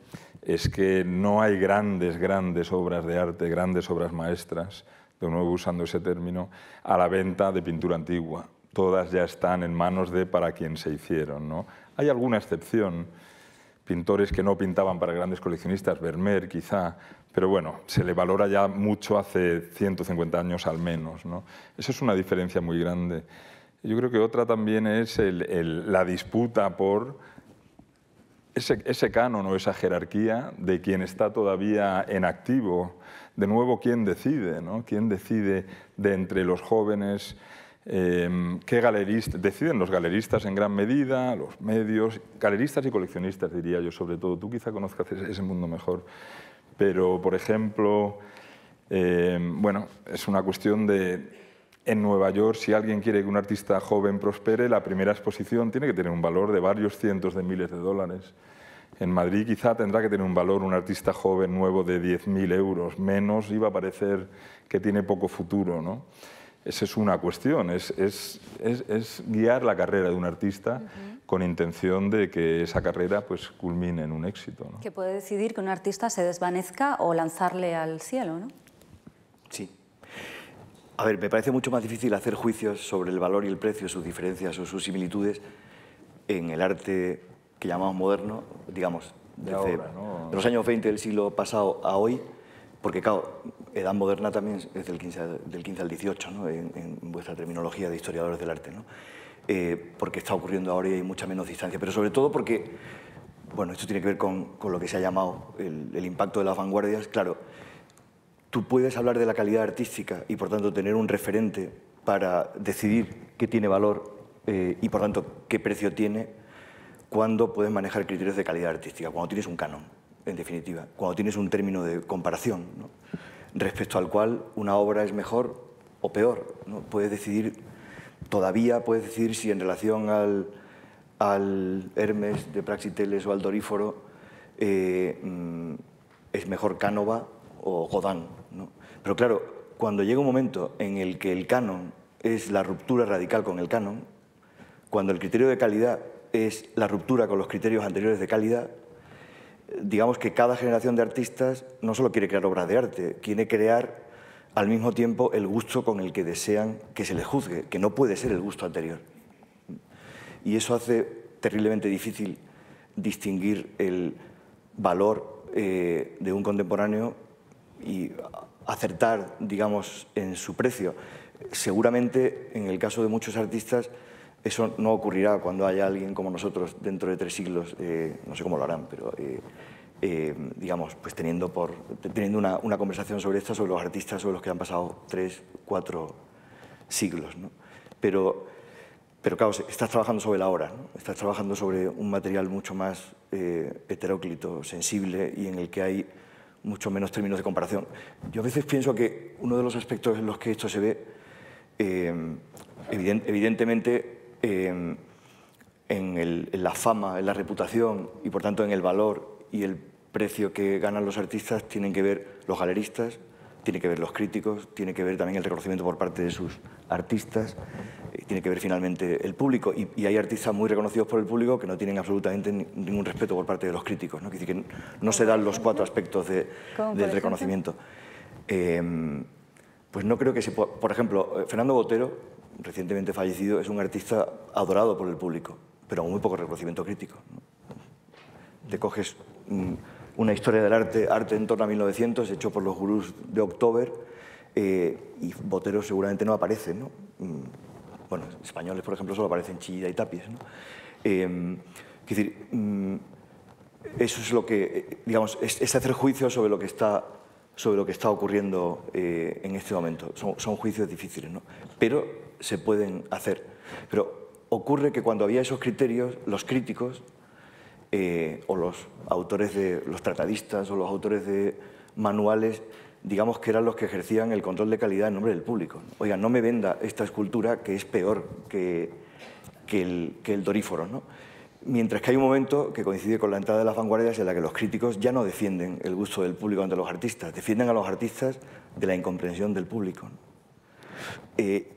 es que no hay grandes obras de arte, grandes obras maestras, de nuevo usando ese término, a la venta de pintura antigua. Todas ya están en manos de para quien se hicieron, ¿no? Hay alguna excepción, pintores que no pintaban para grandes coleccionistas, Vermeer quizá, pero bueno, se le valora ya mucho hace 150 años al menos, ¿no? Esa es una diferencia muy grande. Yo creo que otra también es la disputa por ese canon o esa jerarquía de quien está todavía en activo. De nuevo, ¿quién decide, ¿no? ¿Quién decide de entre los jóvenes? ¿Qué galeristas? Deciden los galeristas en gran medida, los medios, galeristas y coleccionistas, diría yo, sobre todo. Tú quizá conozcas ese mundo mejor. Pero, por ejemplo, bueno, es una cuestión de... En Nueva York, si alguien quiere que un artista joven prospere, la primera exposición tiene que tener un valor de varios cientos de miles de dólares. En Madrid quizá tendrá que tener un valor un artista joven nuevo de 10.000 euros. Menos iba a parecer que tiene poco futuro, ¿no? Esa es una cuestión, es guiar la carrera de un artista con intención de que esa carrera pues, culmine en un éxito, ¿no? Que puede decidir que un artista se desvanezca o lanzarle al cielo, ¿no? Sí. A ver, me parece mucho más difícil hacer juicios sobre el valor y el precio, sus diferencias o sus similitudes en el arte que llamamos moderno, digamos, desde ahora, ¿no? los años 20 del siglo pasado a hoy, porque claro, edad moderna también es del 15 al 18, ¿no? en vuestra terminología de historiadores del arte, ¿no? Porque está ocurriendo ahora y hay mucha menos distancia, pero sobre todo porque, bueno, esto tiene que ver con lo que se ha llamado el impacto de las vanguardias. Claro, tú puedes hablar de la calidad artística y, por tanto, tener un referente para decidir qué tiene valor y, por tanto, qué precio tiene cuando puedes manejar criterios de calidad artística, cuando tienes un canon, en definitiva, cuando tienes un término de comparación, ¿no?, respecto al cual una obra es mejor o peor, ¿no? Todavía puedes decidir si en relación al Hermes de Praxiteles o al Doríforo es mejor Cánova o Godin, ¿no? Pero claro, cuando llega un momento en el que el canon es la ruptura radical con el canon, cuando el criterio de calidad es la ruptura con los criterios anteriores de calidad, digamos que cada generación de artistas no solo quiere crear obras de arte, quiere crear al mismo tiempo el gusto con el que desean que se les juzgue, que no puede ser el gusto anterior. Y eso hace terriblemente difícil distinguir el valor de un contemporáneo y acertar, digamos, en su precio. Seguramente, en el caso de muchos artistas, eso no ocurrirá cuando haya alguien como nosotros dentro de 3 siglos, no sé cómo lo harán, pero digamos, pues teniendo una conversación sobre esto, sobre los artistas, sobre los que han pasado 3, 4 siglos, ¿no? Pero claro, estás trabajando sobre la hora, ¿no? Estás trabajando sobre un material mucho más heteróclito, sensible, y en el que hay mucho menos términos de comparación. Yo a veces pienso que uno de los aspectos en los que esto se ve, evidentemente, en la fama, en la reputación y por tanto en el valor y el precio que ganan los artistas tienen que ver los galeristas, tiene que ver los críticos, tiene que ver también el reconocimiento por parte de sus artistas, tiene que ver finalmente el público. Y hay artistas muy reconocidos por el público que no tienen absolutamente ningún respeto por parte de los críticos, ¿no? Es decir, que no se dan los 4 aspectos del reconocimiento. Pues no creo que se pueda... Por ejemplo, Fernando Botero, recientemente fallecido, es un artista adorado por el público, pero con muy poco reconocimiento crítico, ¿no? Te coges una historia del arte en torno a 1900, hecho por los gurús de October, y Botero seguramente no aparece, ¿no? Bueno, españoles, por ejemplo, solo aparecen Chillida y Tapies, ¿no? Es decir, eso es lo que, digamos, es hacer juicio sobre lo que está ocurriendo en este momento. Son juicios difíciles, ¿no? Pero se pueden hacer. Pero ocurre que cuando había esos criterios, los críticos o los autores los tratadistas o los autores de manuales, digamos que eran los que ejercían el control de calidad en nombre del público. Oiga, no me venda esta escultura que es peor que el Doríforo, ¿no? Mientras que hay un momento que coincide con la entrada de las vanguardias en la que los críticos ya no defienden el gusto del público ante los artistas, defienden a los artistas de la incomprensión del público, ¿no?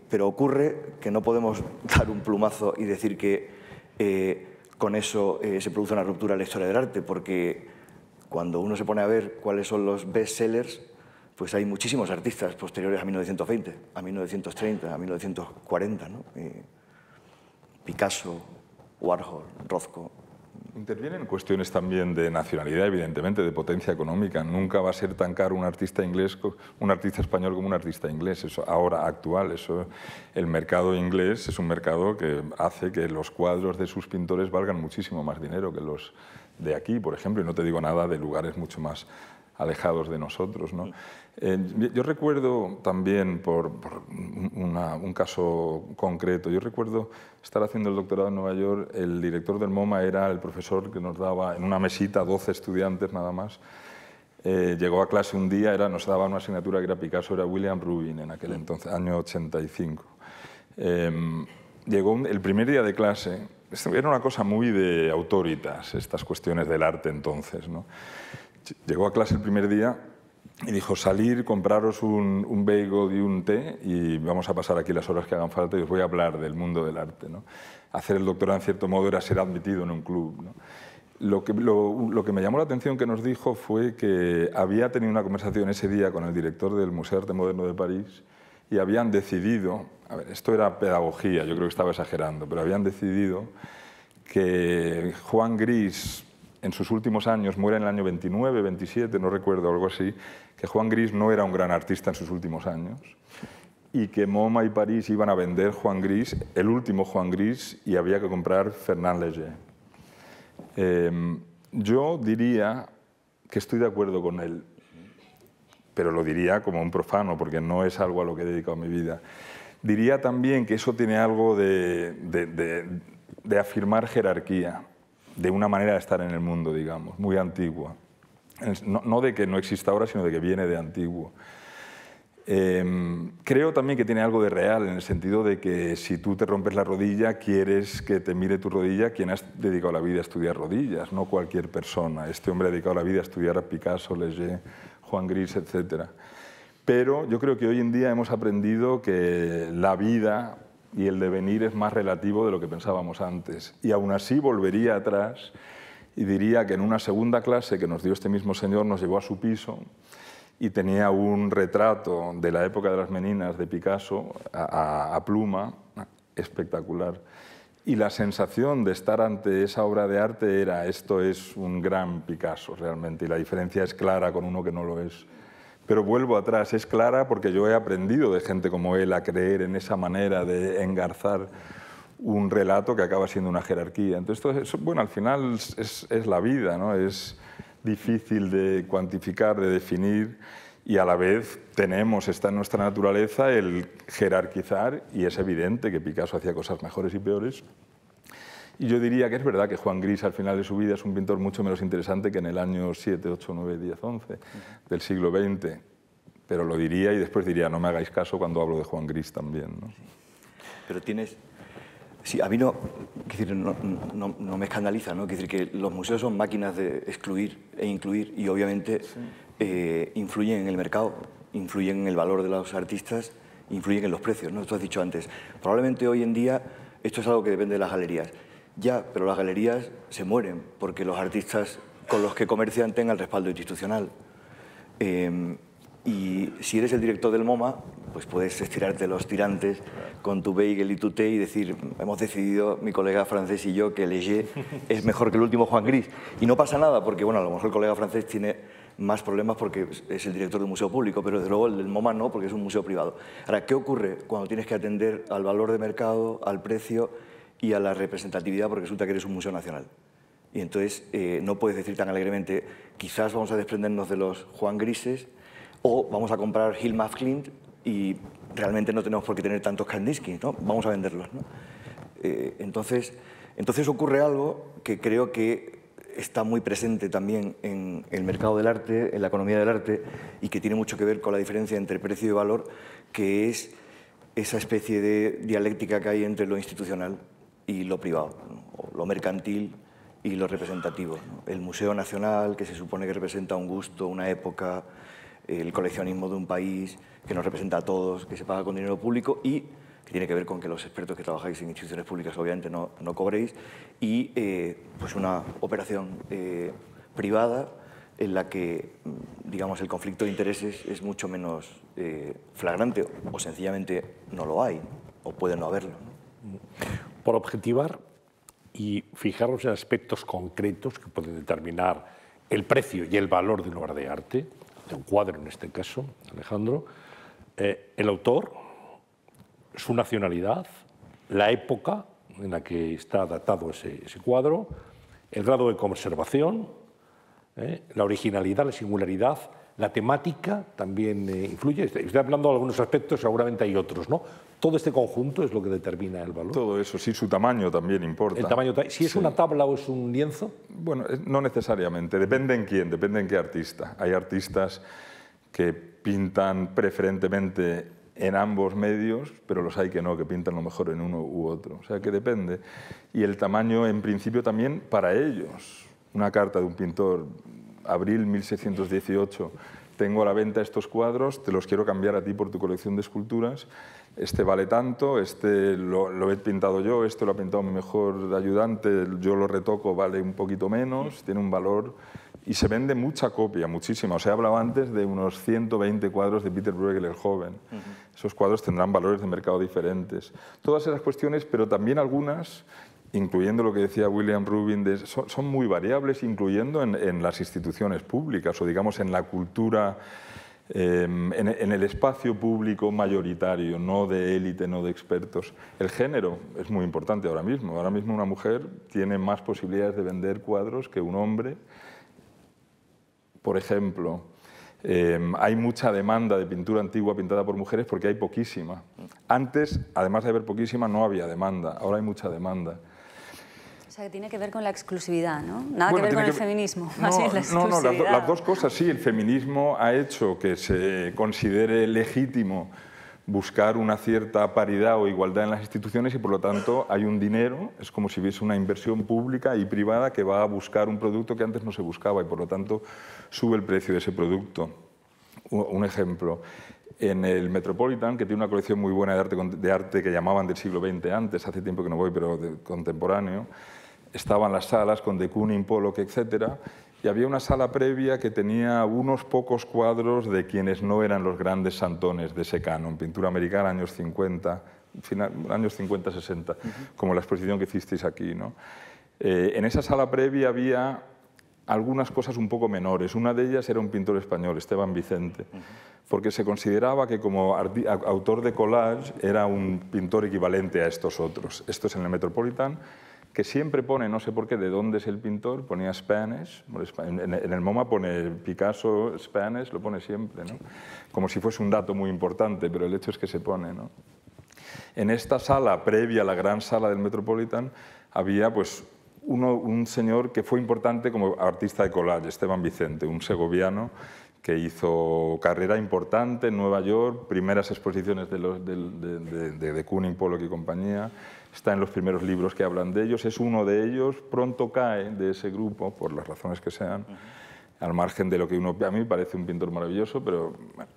Pero ocurre que no podemos dar un plumazo y decir que con eso se produce una ruptura en la historia del arte, porque cuando uno se pone a ver cuáles son los bestsellers, pues hay muchísimos artistas posteriores a 1920, a 1930, a 1940, ¿no? Picasso, Warhol, Rothko. Intervienen cuestiones también de nacionalidad, evidentemente, de potencia económica. Nunca va a ser tan caro un artista inglés, un artista español como un artista inglés. Eso ahora actual, el mercado inglés es un mercado que hace que los cuadros de sus pintores valgan muchísimo más dinero que los de aquí, por ejemplo, y no te digo nada de lugares mucho más alejados de nosotros, ¿no? Yo recuerdo también, por un caso concreto, yo recuerdo estar haciendo el doctorado en Nueva York, el director del MoMA era el profesor que nos daba en una mesita 12 estudiantes nada más. Llegó a clase un día, nos daba una asignatura que era Picasso, era William Rubin en aquel entonces, año 85. Llegó el primer día de clase, era una cosa muy de autoritas, estas cuestiones del arte entonces, ¿no? Llegó a clase el primer día y dijo: salir, compraros un bagel y un té y vamos a pasar aquí las horas que hagan falta y os voy a hablar del mundo del arte, ¿no? Hacer el doctorado, en cierto modo, era ser admitido en un club, ¿no? Lo que me llamó la atención que nos dijo fue que había tenido una conversación ese día con el director del Museo de Arte Moderno de París y habían decidido, a ver, esto era pedagogía, yo creo que estaba exagerando, pero habían decidido que Juan Gris, en sus últimos años, muere en el año 29, 27, no recuerdo, algo así, que Juan Gris no era un gran artista en sus últimos años y que MoMA y París iban a vender Juan Gris, el último Juan Gris, y había que comprar Fernand Léger. Yo diría que estoy de acuerdo con él, pero lo diría como un profano, porque no es algo a lo que he dedicado mi vida. Diría también que eso tiene algo de afirmar jerarquía, de una manera de estar en el mundo, digamos, muy antigua. No de que no exista ahora, sino de que viene de antiguo. Creo también que tiene algo de real, en el sentido de que si tú te rompes la rodilla, quieres que te mire tu rodilla quien has dedicado la vida a estudiar rodillas, no cualquier persona. Este hombre ha dedicado la vida a estudiar a Picasso, Léger, Juan Gris, etc. Pero yo creo que hoy en día hemos aprendido que la vida y el devenir es más relativo de lo que pensábamos antes. Y aún así volvería atrás y diría que en una segunda clase que nos dio este mismo señor nos llevó a su piso y tenía un retrato de la época de las Meninas de Picasso a pluma, espectacular. Y la sensación de estar ante esa obra de arte era: esto es un gran Picasso realmente, y la diferencia es clara con uno que no lo es. Pero vuelvo atrás, es clara porque yo he aprendido de gente como él a creer en esa manera de engarzar un relato que acaba siendo una jerarquía. Entonces, bueno, al final es la vida, ¿no? Es difícil de cuantificar, de definir, y a la vez está en nuestra naturaleza el jerarquizar, y es evidente que Picasso hacía cosas mejores y peores. Y yo diría que es verdad que Juan Gris al final de su vida es un pintor mucho menos interesante que en el año 7, 8, 9, 10, 11 del siglo XX. Pero lo diría y después diría: no me hagáis caso cuando hablo de Juan Gris también, ¿no? Pero tienes... Sí, a mí no me escandaliza, ¿no? Quiero decir que los museos son máquinas de excluir e incluir y obviamente influyen en el mercado, influyen en el valor de los artistas, influyen en los precios, ¿no? Esto has dicho antes. Probablemente hoy en día esto es algo que depende de las galerías. Ya, pero las galerías se mueren porque los artistas con los que comercian tengan el respaldo institucional. Y si eres el director del MoMA, pues puedes estirarte los tirantes con tu bagel y tu té y decir, hemos decidido, mi colega francés y yo, que Léger es mejor que el último Juan Gris. Y no pasa nada, porque bueno, a lo mejor el colega francés tiene más problemas porque es el director de un museo público, pero desde luego el del MoMA no, porque es un museo privado. Ahora, ¿qué ocurre cuando tienes que atender al valor de mercado, al precio y a la representatividad, porque resulta que eres un museo nacional? Y entonces no puedes decir tan alegremente, quizás vamos a desprendernos de los Juan Grises, o vamos a comprar Hilma af Klint y realmente no tenemos por qué tener tantos Kandinsky, ¿no? Vamos a venderlos, ¿no? Entonces ocurre algo que creo que está muy presente también en el mercado del arte, en la economía del arte, y que tiene mucho que ver con la diferencia entre precio y valor, que es esa especie de dialéctica que hay entre lo institucional y lo privado, ¿no? O lo mercantil y lo representativo, ¿no? El Museo Nacional, que se supone que representa un gusto, una época, el coleccionismo de un país que nos representa a todos, que se paga con dinero público y que tiene que ver con que los expertos que trabajáis en instituciones públicas obviamente no cobréis, y pues una operación privada en la que, digamos, el conflicto de intereses es mucho menos flagrante o sencillamente no lo hay, o puede no haberlo, ¿no? Por objetivar y fijarnos en aspectos concretos que pueden determinar el precio y el valor de una obra de arte, de un cuadro en este caso, Alejandro, el autor, su nacionalidad, la época en la que está datado ese cuadro, el grado de conservación, la originalidad, la singularidad, la temática también influye. Estoy hablando de algunos aspectos, seguramente hay otros, ¿no? Todo este conjunto es lo que determina el valor. Todo eso, sí, su tamaño también importa. El tamaño, si es una tabla o es un lienzo. Bueno, no necesariamente, depende en quién, depende en qué artista. Hay artistas que pintan preferentemente en ambos medios, pero los hay que no, que pintan lo mejor en uno u otro. O sea que depende. Y el tamaño, en principio, también para ellos. Una carta de un pintor, abril 1618, tengo a la venta estos cuadros, te los quiero cambiar a ti por tu colección de esculturas, este vale tanto, este lo he pintado yo, este lo ha pintado mi mejor ayudante, yo lo retoco, vale un poquito menos, tiene un valor y se vende mucha copia, muchísima. Os he hablado antes de unos 120 cuadros de Peter Bruegel el joven. Esos cuadros tendrán valores de mercado diferentes. Todas esas cuestiones, pero también algunas, incluyendo lo que decía William Rubin, son muy variables, incluyendo en las instituciones públicas o, digamos, en la cultura, en el espacio público mayoritario, no de élite, no de expertos. El género es muy importante ahora mismo. Ahora mismo una mujer tiene más posibilidades de vender cuadros que un hombre. Por ejemplo, hay mucha demanda de pintura antigua pintada por mujeres porque hay poquísima. Antes, además de haber poquísima, no había demanda. Ahora hay mucha demanda. O sea, que tiene que ver con la exclusividad, ¿no? Nada que ver con el feminismo. No, las dos cosas, sí. El feminismo ha hecho que se considere legítimo buscar una cierta paridad o igualdad en las instituciones y, por lo tanto, hay un dinero, es como si hubiese una inversión pública y privada que va a buscar un producto que antes no se buscaba y, por lo tanto, sube el precio de ese producto. Un ejemplo, en el Metropolitan, que tiene una colección muy buena de arte que llamaban del siglo XX antes, hace tiempo que no voy, pero contemporáneo, estaban las salas con de Kooning, Pollock, etcétera, y había una sala previa que tenía unos pocos cuadros de quienes no eran los grandes santones de ese canon, pintura americana, años 50, años 50-60, como la exposición que hicisteis aquí, ¿no? En esa sala previa había algunas cosas un poco menores. Una de ellas era un pintor español, Esteban Vicente, porque se consideraba que como autor de collage era un pintor equivalente a estos otros. Esto es en el Metropolitan, que siempre pone, no sé por qué, de dónde es el pintor, ponía Spanish, en el MoMA pone Picasso, Spanish, lo pone siempre, ¿no? Como si fuese un dato muy importante, pero el hecho es que se pone, ¿no? En esta sala, previa a la gran sala del Metropolitan, había pues, un señor que fue importante como artista de collage, Esteban Vicente, un segoviano que hizo carrera importante en Nueva York, primeras exposiciones de Kooning, Pollock y compañía, está en los primeros libros que hablan de ellos, es uno de ellos, pronto cae de ese grupo, por las razones que sean, al margen de lo que a mí me parece un pintor maravilloso, pero bueno,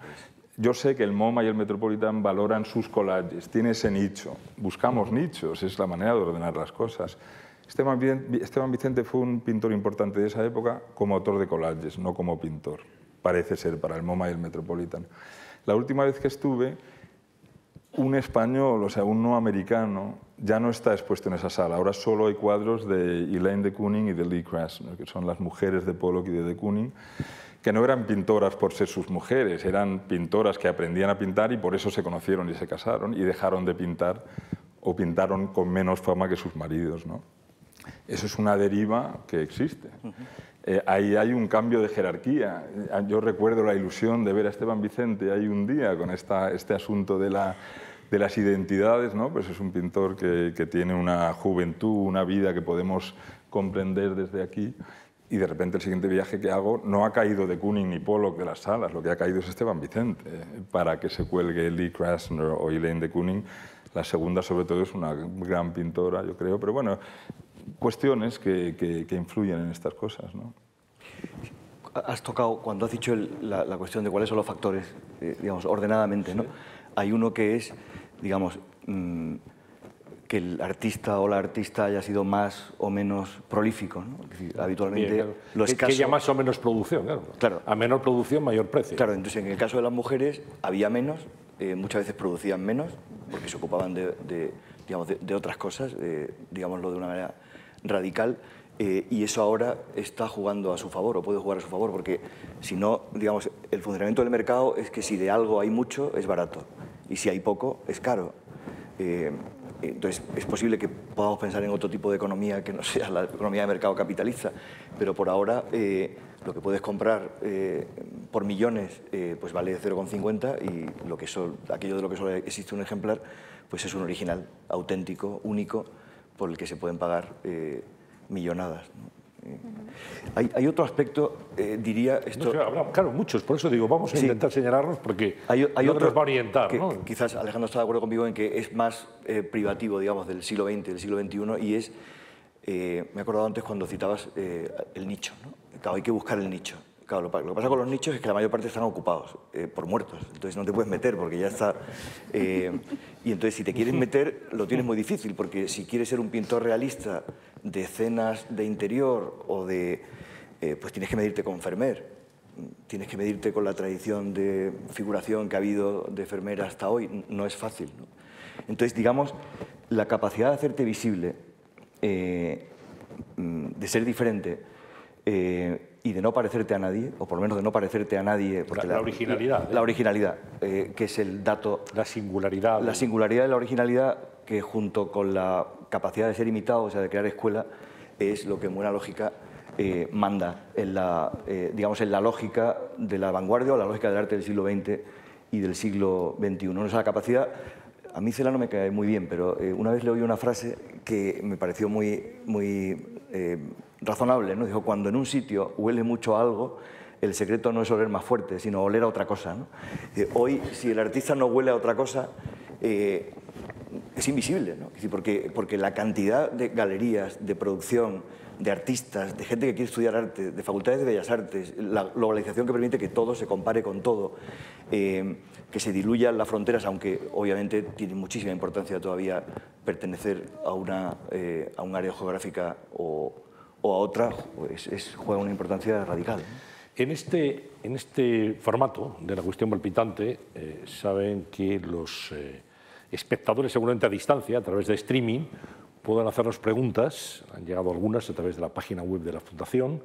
yo sé que el MoMA y el Metropolitan valoran sus collages, tiene ese nicho, buscamos nichos, es la manera de ordenar las cosas. Esteban Vicente fue un pintor importante de esa época como autor de collages, no como pintor, parece ser, para el MoMA y el Metropolitan. La última vez que estuve, un español, o sea, un no americano, ya no está expuesto en esa sala. Ahora solo hay cuadros de Elaine de Kooning y de Lee Krasner, que son las mujeres de Pollock y de Kooning, que no eran pintoras por ser sus mujeres, eran pintoras que aprendían a pintar y por eso se conocieron y se casaron y dejaron de pintar o pintaron con menos fama que sus maridos, ¿no? Eso es una deriva que existe. Ahí hay un cambio de jerarquía. Yo recuerdo la ilusión de ver a Esteban Vicente ahí un día con este asunto de las identidades, ¿no? Pues es un pintor que tiene una juventud, una vida que podemos comprender desde aquí, y de repente el siguiente viaje que hago no ha caído de Kooning ni Pollock de las salas, lo que ha caído es Esteban Vicente, para que se cuelgue Lee Krasner o Elaine de Kooning. La segunda, sobre todo, es una gran pintora, yo creo, pero bueno, cuestiones que influyen en estas cosas, ¿no? Has tocado, cuando has dicho la cuestión de cuáles son los factores, digamos, ordenadamente, ¿no? Sí. Hay uno que es, digamos, que el artista o la artista haya sido más o menos prolífico, ¿no? Es decir, habitualmente bien, claro. lo escaso... Que haya más o menos producción, claro. Claro. A menor producción, mayor precio. Claro, entonces en el caso de las mujeres había menos, muchas veces producían menos, porque se ocupaban de otras cosas, digámoslo de una manera radical, y eso ahora está jugando a su favor, o puede jugar a su favor, porque si no, digamos, el funcionamiento del mercado es que si de algo hay mucho, es barato, y si hay poco, es caro. Entonces, es posible que podamos pensar en otro tipo de economía que no sea la economía de mercado capitalista, pero por ahora lo que puedes comprar por millones pues vale 0,50, y aquello de lo que solo existe un ejemplar pues es un original auténtico, único, por el que se pueden pagar millonadas, ¿no? Hay otro aspecto, diría... Esto... No, claro, muchos, por eso digo, vamos a intentar señalarlos porque hay otro nos va a orientar, ¿no? Quizás Alejandro está de acuerdo conmigo en que es más privativo, digamos, del siglo XX, del siglo XXI, y es, me he acordado antes cuando citabas el nicho, ¿no? Claro, hay que buscar el nicho. Claro, lo que pasa con los nichos es que la mayor parte están ocupados por muertos, entonces no te puedes meter porque ya está... y entonces si te quieres meter lo tienes muy difícil, porque si quieres ser un pintor realista de escenas de interior o de... pues tienes que medirte con Vermeer, tienes que medirte con la tradición de figuración que ha habido de Vermeer hasta hoy, no es fácil, ¿no? Entonces, digamos, la capacidad de hacerte visible, de ser diferente, y de no parecerte a nadie, o por lo menos de no parecerte a nadie... Porque la originalidad. La originalidad, que es el dato... La singularidad. La singularidad de la originalidad, que junto con la capacidad de ser imitado, o sea, de crear escuela, es lo que en buena lógica manda en digamos, en la lógica de la vanguardia o la lógica del arte del siglo XX y del siglo XXI. O sea, la capacidad... A mí Cela no me cae muy bien, pero una vez le oí una frase que me pareció muy razonable, ¿no? Dijo, cuando en un sitio huele mucho a algo, el secreto no es oler más fuerte, sino oler a otra cosa, ¿no? Hoy, si el artista no huele a otra cosa, es invisible, ¿no? Es decir, porque la cantidad de galerías, de producción, de artistas, de gente que quiere estudiar arte, de facultades de bellas artes, la globalización que permite que todo se compare con todo, que se diluyan las fronteras, aunque obviamente tiene muchísima importancia todavía pertenecer a un área geográfica o a otra, pues juega una importancia radical, ¿no? En este formato de la cuestión palpitante, saben que los espectadores, seguramente a distancia, a través de streaming, pueden hacernos preguntas. Han llegado algunas a través de la página web de la Fundación.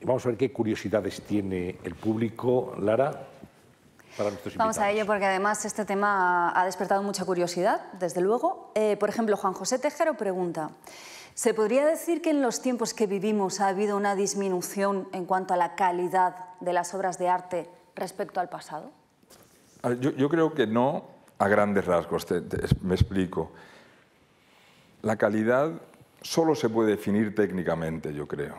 Vamos a ver qué curiosidades tiene el público. Lara, para nuestros invitados. Vamos a ello, porque además este tema ha despertado mucha curiosidad, desde luego. Por ejemplo, Juan José Tejero pregunta: ¿se podría decir que en los tiempos que vivimos ha habido una disminución en cuanto a la calidad de las obras de arte respecto al pasado? Yo creo que no, a grandes rasgos. Me explico. La calidad solo se puede definir técnicamente, yo creo.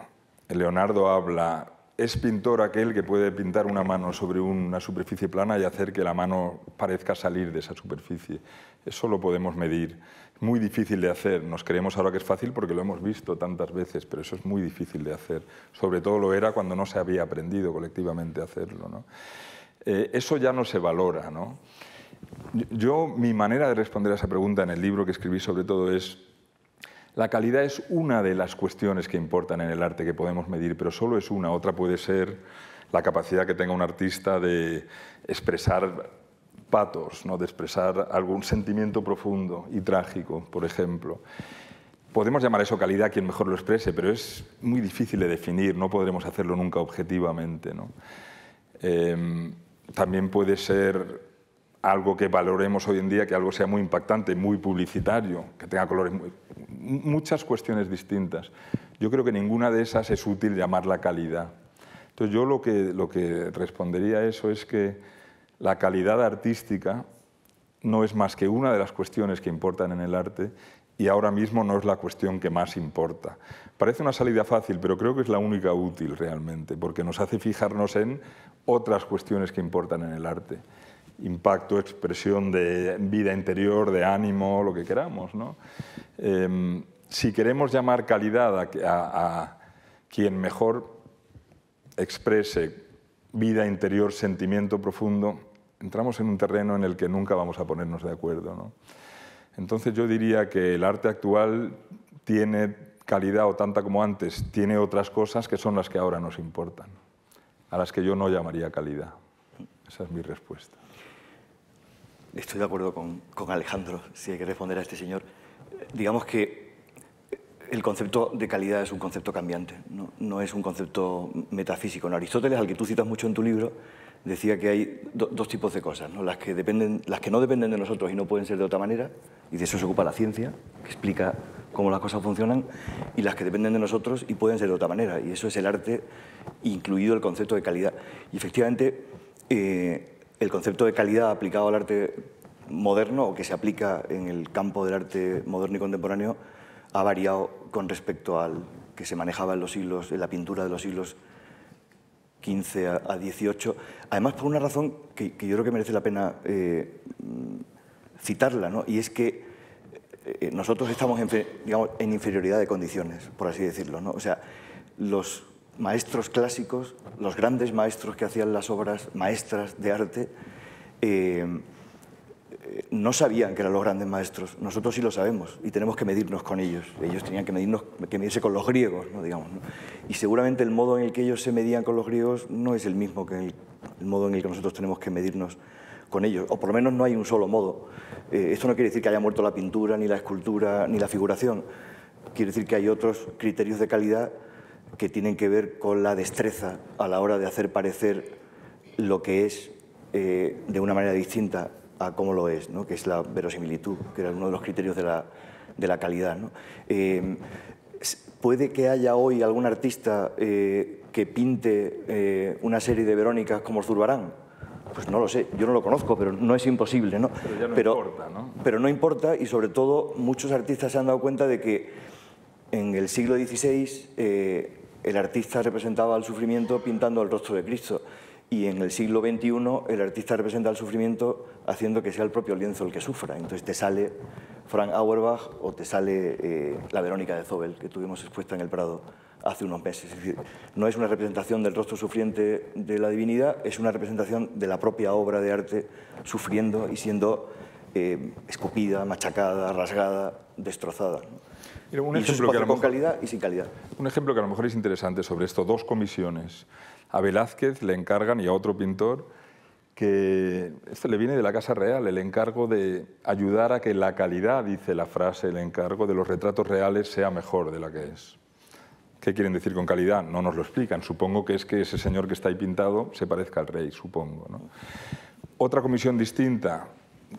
Leonardo habla, es pintor aquel que puede pintar una mano sobre una superficie plana y hacer que la mano parezca salir de esa superficie. Eso lo podemos medir. Muy difícil de hacer. Nos creemos ahora que es fácil porque lo hemos visto tantas veces, pero eso es muy difícil de hacer. Sobre todo lo era cuando no se había aprendido colectivamente a hacerlo, ¿no? Eso ya no se valora, ¿no? Mi manera de responder a esa pregunta en el libro que escribí sobre todo es: la calidad es una de las cuestiones que importan en el arte que podemos medir, pero solo es una. Otra puede ser la capacidad que tenga un artista de expresar patos, ¿no? De expresar algún sentimiento profundo y trágico, por ejemplo. Podemos llamar eso calidad quien mejor lo exprese, pero es muy difícil de definir, no podremos hacerlo nunca objetivamente, ¿no? También puede ser algo que valoremos hoy en día, que algo sea muy impactante, muy publicitario, que tenga colores, muchas cuestiones distintas. Yo creo que ninguna de esas es útil llamarla calidad. Entonces yo lo que respondería a eso es que la calidad artística no es más que una de las cuestiones que importan en el arte y ahora mismo no es la cuestión que más importa. Parece una salida fácil, pero creo que es la única útil realmente, porque nos hace fijarnos en otras cuestiones que importan en el arte. Impacto, expresión de vida interior, de ánimo, lo que queramos, ¿no? Si queremos llamar calidad a quien mejor exprese vida interior, sentimiento profundo, entramos en un terreno en el que nunca vamos a ponernos de acuerdo, ¿no? Entonces yo diría que el arte actual tiene calidad, o tanta como antes, tiene otras cosas que son las que ahora nos importan, a las que yo no llamaría calidad. Esa es mi respuesta. Estoy de acuerdo con Alejandro, si hay que responder a este señor. Digamos que el concepto de calidad es un concepto cambiante, no es un concepto metafísico. ¿No? Aristóteles, al que tú citas mucho en tu libro, decía que hay dos tipos de cosas, ¿no? Las que no dependen de nosotros y no pueden ser de otra manera, y de eso se ocupa la ciencia, que explica cómo las cosas funcionan, y las que dependen de nosotros y pueden ser de otra manera, y eso es el arte, incluido el concepto de calidad. Y efectivamente, el concepto de calidad aplicado al arte moderno, o que se aplica en el campo del arte moderno y contemporáneo, ha variado con respecto al que se manejaba en la pintura de los siglos XV a XVIII. Además, por una razón que yo creo que merece la pena citarla, ¿no? Y es que nosotros estamos en inferioridad de condiciones, por así decirlo, ¿no? O sea, los maestros clásicos, los grandes maestros que hacían las obras maestras de arte, no sabían que eran los grandes maestros. Nosotros sí lo sabemos y tenemos que medirnos con ellos. Ellos tenían que medirse con los griegos, ¿no? Digamos, ¿no? Y seguramente el modo en el que ellos se medían con los griegos no es el mismo que el modo en el que nosotros tenemos que medirnos con ellos, o por lo menos no hay un solo modo. Esto no quiere decir que haya muerto la pintura, ni la escultura, ni la figuración. Quiere decir que hay otros criterios de calidad que tienen que ver con la destreza a la hora de hacer parecer lo que es de una manera distinta a cómo lo es, ¿no? Que es la verosimilitud, que era uno de los criterios de la calidad, ¿no? ¿Puede que haya hoy algún artista que pinte una serie de Verónicas como Zurbarán? Pues no lo sé, yo no lo conozco, pero no es imposible, ¿no? Pero ya no importa, ¿no? Pero no importa, y sobre todo muchos artistas se han dado cuenta de que en el siglo XVI el artista representaba el sufrimiento pintando el rostro de Cristo, y en el siglo XXI el artista representa el sufrimiento haciendo que sea el propio lienzo el que sufra. Entonces te sale Frank Auerbach o te sale la Verónica de Zobel, que tuvimos expuesta en el Prado hace unos meses. Es decir, no es una representación del rostro sufriente de la divinidad, es una representación de la propia obra de arte sufriendo y siendo escupida, machacada, rasgada, destrozada, ¿no? Y eso se puede hacer con calidad y sin calidad. Un ejemplo que a lo mejor es interesante sobre esto: dos comisiones. A Velázquez le encargan, y a otro pintor, que esto le viene de la Casa Real, el encargo de ayudar a que la calidad, dice la frase, el encargo de los retratos reales sea mejor de la que es. ¿Qué quieren decir con calidad? No nos lo explican. Supongo que es que ese señor que está ahí pintado se parezca al rey, supongo, ¿no? Otra comisión distinta,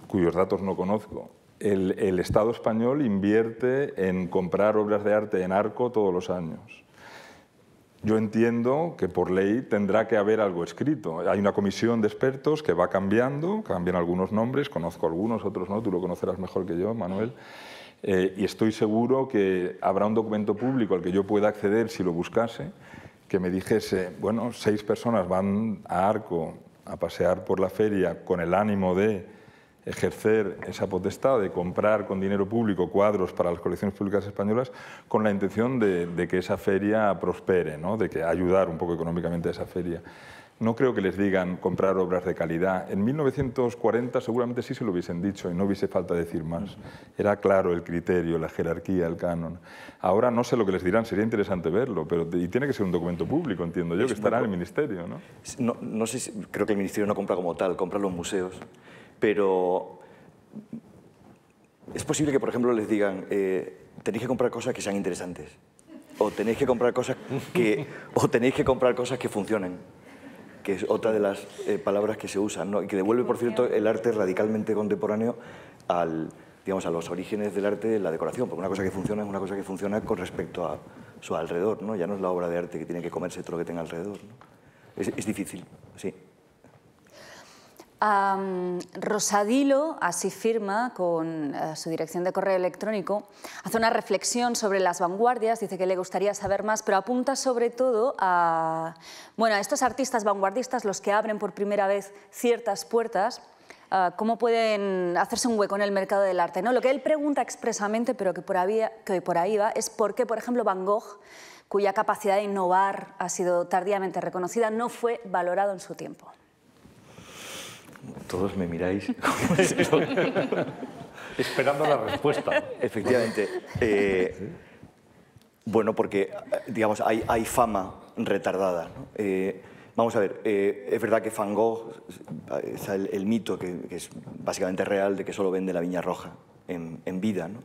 cuyos datos no conozco. El Estado español invierte en comprar obras de arte en Arco todos los años. Yo entiendo que por ley tendrá que haber algo escrito. Hay una comisión de expertos que va cambiando, cambian algunos nombres, conozco algunos, otros no, tú lo conocerás mejor que yo, Manuel, y estoy seguro que habrá un documento público al que yo pueda acceder si lo buscase, que me dijese, bueno, 6 personas van a Arco a pasear por la feria con el ánimo de ejercer esa potestad de comprar con dinero público cuadros para las colecciones públicas españolas con la intención de que esa feria prospere, ¿no? De que ayudar un poco económicamente a esa feria. No creo que les digan comprar obras de calidad. En 1940 seguramente sí se lo hubiesen dicho y no hubiese falta decir más. Era claro el criterio, la jerarquía, el canon. Ahora no sé lo que les dirán, sería interesante verlo, y tiene que ser un documento público, entiendo yo, que estará en el Ministerio, ¿no? No sé creo que el Ministerio no compra como tal, compra los museos, pero es posible que, por ejemplo, les digan tenéis que comprar cosas que sean interesantes o tenéis que comprar cosas que funcionen, que es otra de las palabras que se usan, ¿no? Y que devuelve, por cierto, el arte radicalmente contemporáneo digamos, a los orígenes del arte de la decoración, porque una cosa que funciona es una cosa que funciona con respecto a su alrededor, ¿no? Ya no es la obra de arte que tiene que comerse todo lo que tenga alrededor, ¿no? Es difícil, sí. Rosadilo, así firma con su dirección de correo electrónico, hace una reflexión sobre las vanguardias, dice que le gustaría saber más, pero apunta sobre todo a estos artistas vanguardistas, los que abren por primera vez ciertas puertas, cómo pueden hacerse un hueco en el mercado del arte, ¿no? Lo que él pregunta expresamente, pero que por ahí va, es por qué, por ejemplo, Van Gogh, cuya capacidad de innovar ha sido tardíamente reconocida, no fue valorado en su tiempo. Todos me miráis. Esperando la respuesta. Efectivamente. Bueno, porque, digamos, hay fama retardada, ¿no? Vamos a ver, es verdad que Van Gogh, está el mito, que es básicamente real, de que solo vende la Viña Roja en vida, ¿no?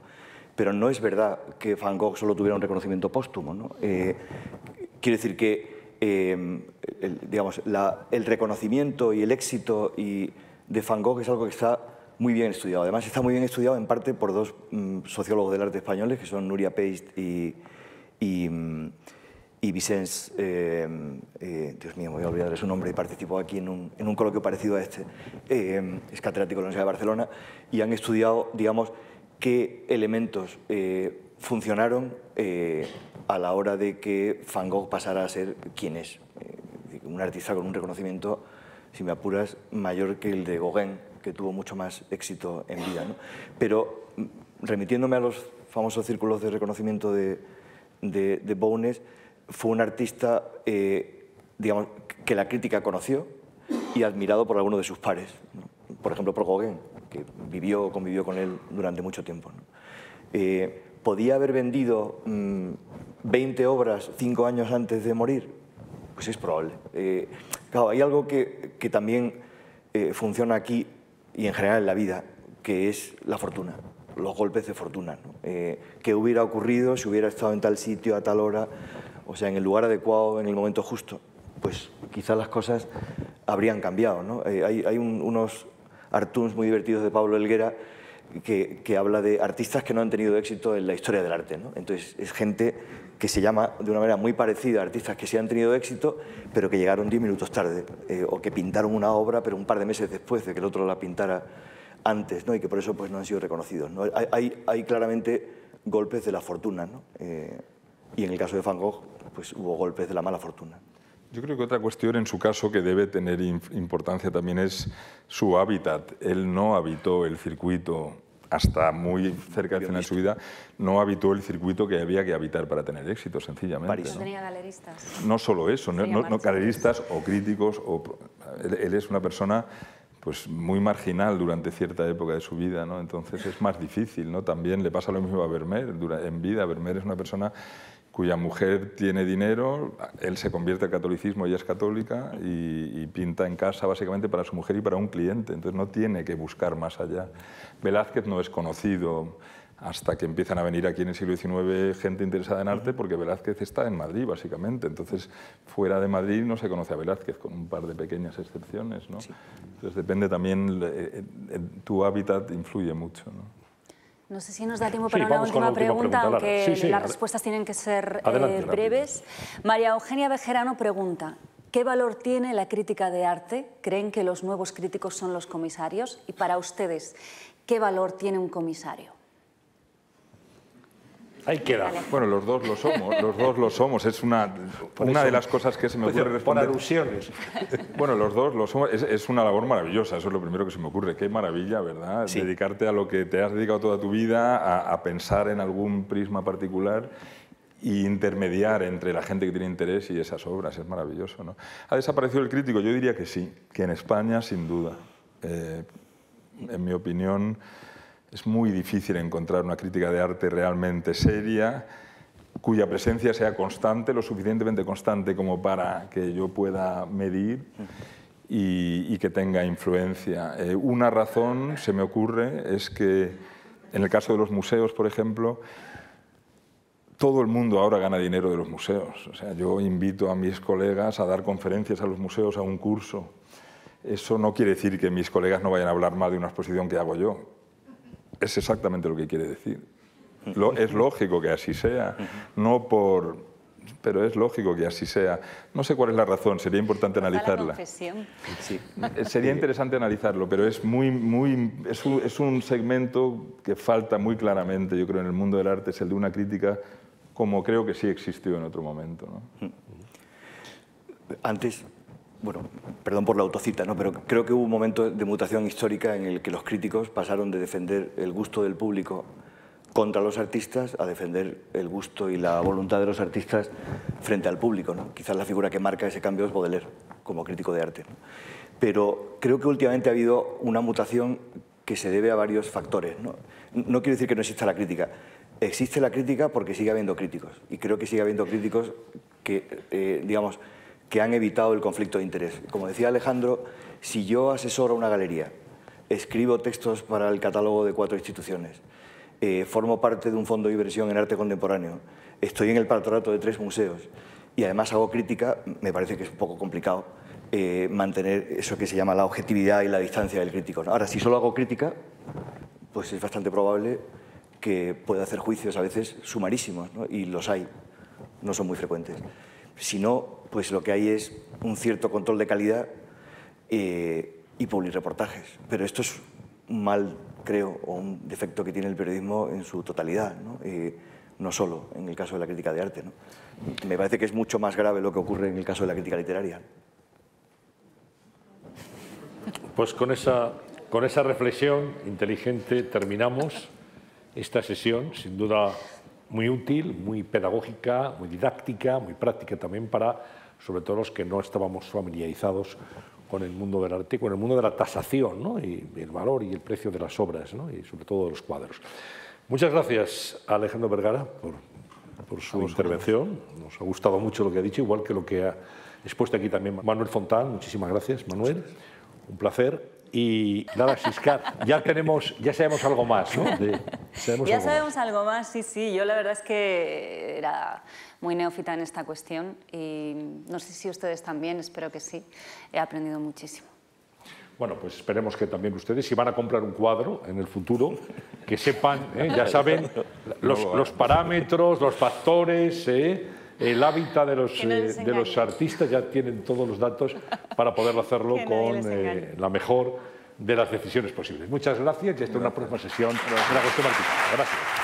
Pero no es verdad que Van Gogh solo tuviera un reconocimiento póstumo, ¿no? Quiero decir que digamos, el reconocimiento y el éxito de Van Gogh es algo que está muy bien estudiado. Además, está muy bien estudiado en parte por dos sociólogos del arte españoles, que son Núria Peist y Vicens, Dios mío, me voy a olvidar de su nombre, y participó aquí en un coloquio parecido a este, es catedrático de la Universidad de Barcelona, y han estudiado, digamos, qué elementos funcionaron a la hora de que Van Gogh pasara a ser quien es. Un artista con un reconocimiento, si me apuras, mayor que el de Gauguin, que tuvo mucho más éxito en vida, ¿no? Pero remitiéndome a los famosos círculos de reconocimiento de Bowness, fue un artista digamos, que la crítica conoció y admirado por algunos de sus pares, ¿no? Por ejemplo, por Gauguin, que convivió con él durante mucho tiempo, ¿no? ¿Podía haber vendido 20 obras 5 años antes de morir? Pues es probable. Claro, hay algo que también funciona aquí y en general en la vida, que es la fortuna, los golpes de fortuna, ¿no? ¿Qué hubiera ocurrido si hubiera estado en tal sitio a tal hora, o sea, en el lugar adecuado, en el momento justo? Pues quizás las cosas habrían cambiado, ¿no? Hay unos artuns muy divertidos de Pablo Helguera que habla de artistas que no han tenido éxito en la historia del arte, ¿no? Entonces, es gente que se llama de una manera muy parecida a artistas que sí han tenido éxito, pero que llegaron 10 minutos tarde, o que pintaron una obra, pero un par de meses después de que el otro la pintara antes, ¿no? Y que por eso pues, no han sido reconocidos, ¿no? Hay claramente golpes de la fortuna, ¿no? Y en el caso de Van Gogh, pues hubo golpes de la mala fortuna. Yo creo que otra cuestión en su caso que debe tener importancia también es su hábitat. Él no habitó el circuito hasta muy cerca del final de su vida, no habitó el circuito que había que habitar para tener éxito, sencillamente. No tenía galeristas. No solo eso, no galeristas o críticos. Él es una persona pues, muy marginal durante cierta época de su vida, ¿no? Entonces es más difícil, ¿no? También le pasa lo mismo a Vermeer. En vida, Vermeer es una persona cuya mujer tiene dinero, él se convierte al catolicismo, ella es católica y pinta en casa básicamente para su mujer y para un cliente, entonces no tiene que buscar más allá. Velázquez no es conocido hasta que empiezan a venir aquí en el siglo XIX gente interesada en arte, porque Velázquez está en Madrid básicamente, entonces fuera de Madrid no se conoce a Velázquez, con un par de pequeñas excepciones, ¿no? Sí. Entonces depende también, tu hábitat influye mucho, ¿no? No sé si nos da tiempo para una última pregunta, aunque las respuestas tienen que ser breves. María Eugenia Bejerano pregunta, ¿qué valor tiene la crítica de arte? ¿Creen que los nuevos críticos son los comisarios? Y para ustedes, ¿qué valor tiene un comisario? Ahí queda. Bueno, los dos lo somos. Es una de las cosas que se me ocurre responder. Por alusiones. Bueno, los dos lo somos. Es una labor maravillosa, eso es lo primero que se me ocurre. Qué maravilla, ¿verdad? Sí. Dedicarte a lo que te has dedicado toda tu vida, a pensar en algún prisma particular e intermediar entre la gente que tiene interés y esas obras. Es maravilloso, ¿no? ¿Ha desaparecido el crítico? Yo diría que sí, que en España, sin duda. En mi opinión, es muy difícil encontrar una crítica de arte realmente seria, cuya presencia sea constante, lo suficientemente constante como para que yo pueda medir y que tenga influencia. Una razón, se me ocurre, es que en el caso de los museos, por ejemplo, todo el mundo ahora gana dinero de los museos. O sea, yo invito a mis colegas a dar conferencias a los museos, a un curso. Eso no quiere decir que mis colegas no vayan a hablar mal de una exposición que hago yo. Es exactamente lo que quiere decir. Es lógico que así sea, pero es lógico que así sea. No sé cuál es la razón, sería importante analizarla. Sí. Sería interesante analizarlo, pero es un segmento que falta muy claramente, yo creo, en el mundo del arte, es el de una crítica como creo que sí existió en otro momento, ¿no? Antes, bueno, perdón por la autocita, ¿no? Pero creo que hubo un momento de mutación histórica en el que los críticos pasaron de defender el gusto del público contra los artistas a defender el gusto y la voluntad de los artistas frente al público, ¿no? Quizás la figura que marca ese cambio es Baudelaire, como crítico de arte, ¿no? Pero creo que últimamente ha habido una mutación que se debe a varios factores, ¿no? No quiero decir que no exista la crítica. Existe la crítica porque sigue habiendo críticos. Y creo que sigue habiendo críticos que, digamos, que han evitado el conflicto de interés. Como decía Alejandro, si yo asesoro una galería, escribo textos para el catálogo de 4 instituciones, formo parte de un fondo de inversión en arte contemporáneo, estoy en el patronato de 3 museos y además hago crítica, me parece que es un poco complicado mantener eso que se llama la objetividad y la distancia del crítico, ¿no? Ahora, si solo hago crítica, pues es bastante probable que pueda hacer juicios a veces sumarísimos, ¿no? Y los hay, no son muy frecuentes. Si no, pues lo que hay es un cierto control de calidad y publirreportajes. Pero esto es un mal, creo, o un defecto que tiene el periodismo en su totalidad, ¿no? No solo en el caso de la crítica de arte, ¿no? Me parece que es mucho más grave lo que ocurre en el caso de la crítica literaria. Pues con esa reflexión inteligente terminamos esta sesión, sin duda muy útil, muy pedagógica, muy didáctica, muy práctica también para, sobre todo, los que no estábamos familiarizados con el mundo del arte, con el mundo de la tasación, ¿no? Y el valor y el precio de las obras, ¿no? Y sobre todo de los cuadros. Muchas gracias a Alejandro Vergara por su intervención. Nos ha gustado mucho lo que ha dicho, igual que lo que ha expuesto aquí también Manuel Fontán. Muchísimas gracias, Manuel. Un placer. Y nada, Siscar, ya sabemos algo más, ¿no? Ya sabemos algo más, sí. Yo la verdad es que era muy neófita en esta cuestión y no sé si ustedes también, espero que sí. He aprendido muchísimo. Bueno, pues esperemos que también ustedes, si van a comprar un cuadro en el futuro, que sepan, ya saben, los parámetros, los factores, el hábitat de los artistas, ya tienen todos los datos para poder hacerlo con la mejor de las decisiones posibles. Muchas gracias y hasta una próxima sesión de la cuestión artística. Gracias.